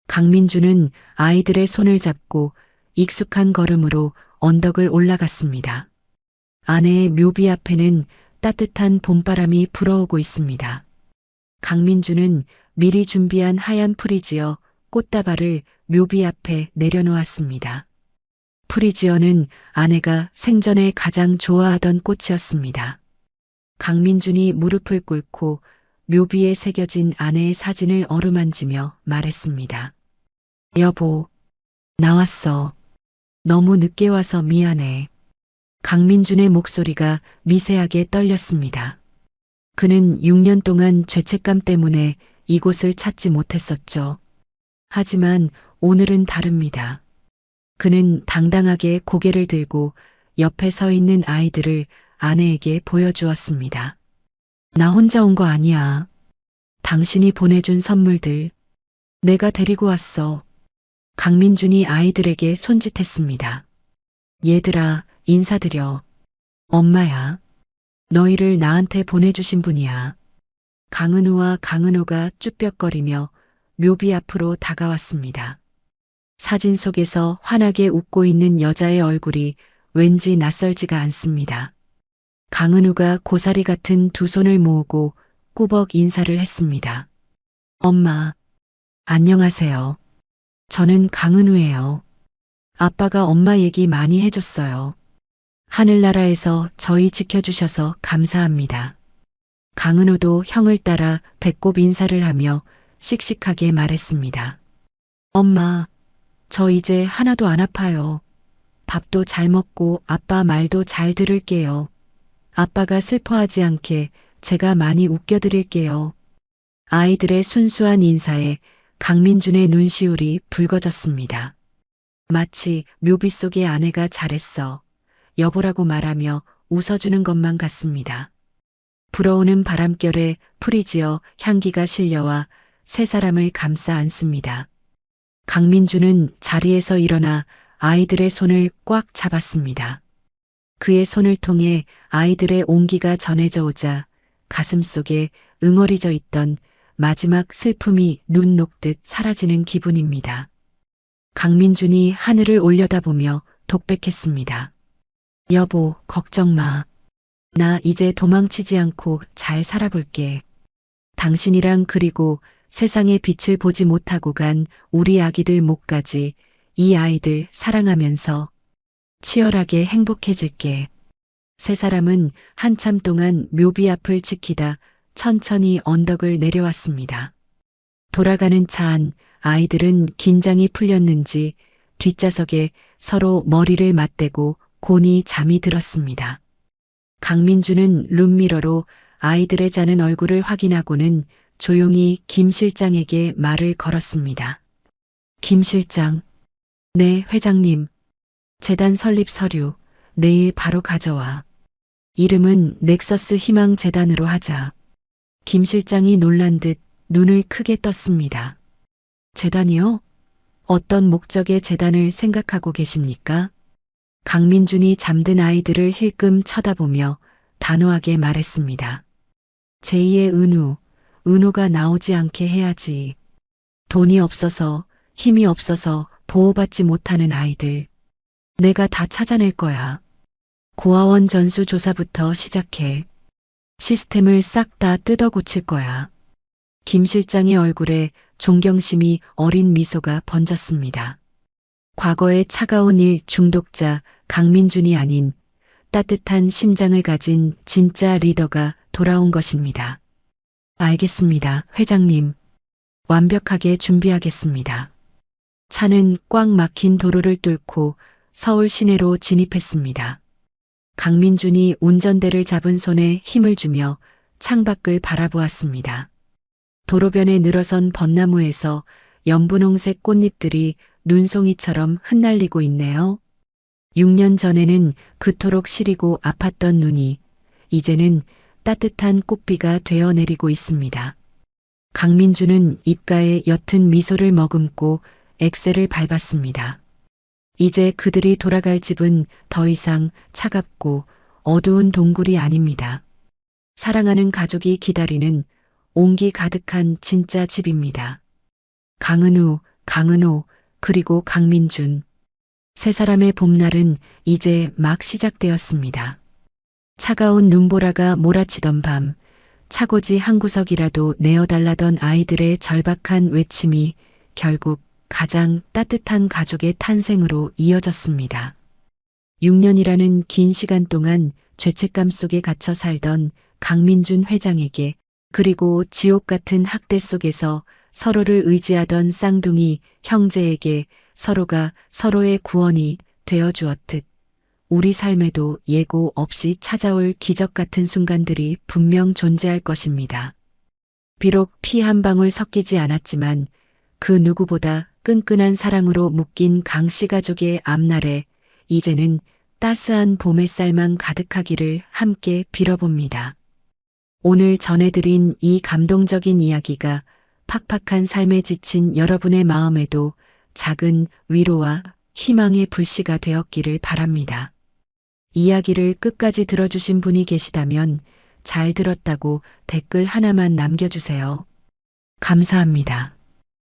강민준은 아이들의 손을 잡고 익숙한 걸음으로 언덕을 올라갔습니다. 아내의 묘비 앞에는 따뜻한 봄바람이 불어오고 있습니다. 강민준은 미리 준비한 하얀 프리지어 꽃다발을 묘비 앞에 내려놓았습니다. 프리지어는 아내가 생전에 가장 좋아하던 꽃이었습니다. 강민준이 무릎을 꿇고 묘비에 새겨진 아내의 사진을 어루만지며 말했습니다. 여보, 나왔어. 너무 늦게 와서 미안해. 강민준의 목소리가 미세하게 떨렸습니다. 그는 6년 동안 죄책감 때문에 이곳을 찾지 못했었죠. 하지만 오늘은 다릅니다. 그는 당당하게 고개를 들고 옆에 서 있는 아이들을 아내에게 보여주었습니다. 나 혼자 온 거 아니야. 당신이 보내준 선물들. 내가 데리고 왔어. 강민준이 아이들에게 손짓했습니다. 얘들아, 인사드려. 엄마야. 너희를 나한테 보내주신 분이야. 강은우와 강은호가 쭈뼛거리며 묘비 앞으로 다가왔습니다. 사진 속에서 환하게 웃고 있는 여자의 얼굴이 왠지 낯설지가 않습니다. 강은우가 고사리 같은 두 손을 모으고 꾸벅 인사를 했습니다. 엄마, 안녕하세요. 저는 강은우예요. 아빠가 엄마 얘기 많이 해줬어요. 하늘나라에서 저희 지켜주셔서 감사합니다. 강은우도 형을 따라 배꼽 인사를 하며 씩씩하게 말했습니다. 엄마, 저 이제 하나도 안 아파요. 밥도 잘 먹고 아빠 말도 잘 들을게요. 아빠가 슬퍼하지 않게 제가 많이 웃겨드릴게요. 아이들의 순수한 인사에 강민준의 눈시울이 붉어졌습니다. 마치 묘비 속의 아내가 잘했어. 여보라고 말하며 웃어주는 것만 같습니다. 불어오는 바람결에 프리지어 향기가 실려와 세 사람을 감싸 안습니다. 강민준은 자리에서 일어나 아이들의 손을 꽉 잡았습니다. 그의 손을 통해 아이들의 온기가 전해져 오자 가슴 속에 응어리져 있던 마지막 슬픔이 눈 녹듯 사라지는 기분입니다. 강민준이 하늘을 올려다보며 독백했습니다. 여보, 걱정 마. 나 이제 도망치지 않고 잘 살아볼게. 당신이랑 그리고 세상의 빛을 보지 못하고 간 우리 아기들 목까지 이 아이들 사랑하면서 치열하게 행복해질게. 세 사람은 한참 동안 묘비 앞을 지키다 천천히 언덕을 내려왔습니다. 돌아가는 차 안 아이들은 긴장이 풀렸는지 뒷좌석에 서로 머리를 맞대고 곤히 잠이 들었습니다. 강민주는 룸미러로 아이들의 자는 얼굴을 확인하고는 조용히 김 실장에게 말을 걸었습니다. 김 실장. 네, 회장님. 재단 설립 서류 내일 바로 가져와. 이름은 넥서스 희망재단으로 하자. 김 실장이 놀란 듯 눈을 크게 떴습니다. 재단이요? 어떤 목적의 재단을 생각하고 계십니까? 강민준이 잠든 아이들을 힐끔 쳐다보며 단호하게 말했습니다. 제2의 은우가 나오지 않게 해야지. 돈이 없어서, 힘이 없어서 보호받지 못하는 아이들. 내가 다 찾아낼 거야. 고아원 전수조사부터 시작해. 시스템을 싹 다 뜯어 고칠 거야. 김 실장의 얼굴에 존경심이 어린 미소가 번졌습니다. 과거의 차가운 일 중독자 강민준이 아닌 따뜻한 심장을 가진 진짜 리더가 돌아온 것입니다. 알겠습니다, 회장님. 완벽하게 준비하겠습니다. 차는 꽉 막힌 도로를 뚫고 서울 시내로 진입했습니다. 강민준이 운전대를 잡은 손에 힘을 주며 창밖을 바라보았습니다. 도로변에 늘어선 벚나무에서 연분홍색 꽃잎들이 눈송이처럼 흩날리고 있네요. 6년 전에는 그토록 시리고 아팠던 눈이 이제는 따뜻한 꽃비가 되어 내리고 있습니다. 강민주는 입가에 옅은 미소를 머금고 엑셀을 밟았습니다. 이제 그들이 돌아갈 집은 더 이상 차갑고 어두운 동굴이 아닙니다. 사랑하는 가족이 기다리는 온기 가득한 진짜 집입니다. 강은우, 그리고 강민준. 세 사람의 봄날은 이제 막 시작되었습니다. 차가운 눈보라가 몰아치던 밤, 차고지 한 구석이라도 내어달라던 아이들의 절박한 외침이 결국 가장 따뜻한 가족의 탄생으로 이어졌습니다. 6년이라는 긴 시간 동안 죄책감 속에 갇혀 살던 강민준 회장에게 그리고 지옥 같은 학대 속에서 서로를 의지하던 쌍둥이 형제에게 서로가 서로의 구원이 되어 주었듯 우리 삶에도 예고 없이 찾아올 기적 같은 순간들이 분명 존재할 것입니다. 비록 피 한 방울 섞이지 않았지만 그 누구보다 끈끈한 사랑으로 묶인 강씨 가족의 앞날에 이제는 따스한 봄 햇살만 가득하기를 함께 빌어봅니다. 오늘 전해드린 이 감동적인 이야기가 팍팍한 삶에 지친 여러분의 마음에도 작은 위로와 희망의 불씨가 되었기를 바랍니다. 이야기를 끝까지 들어주신 분이 계시다면 잘 들었다고 댓글 하나만 남겨주세요. 감사합니다.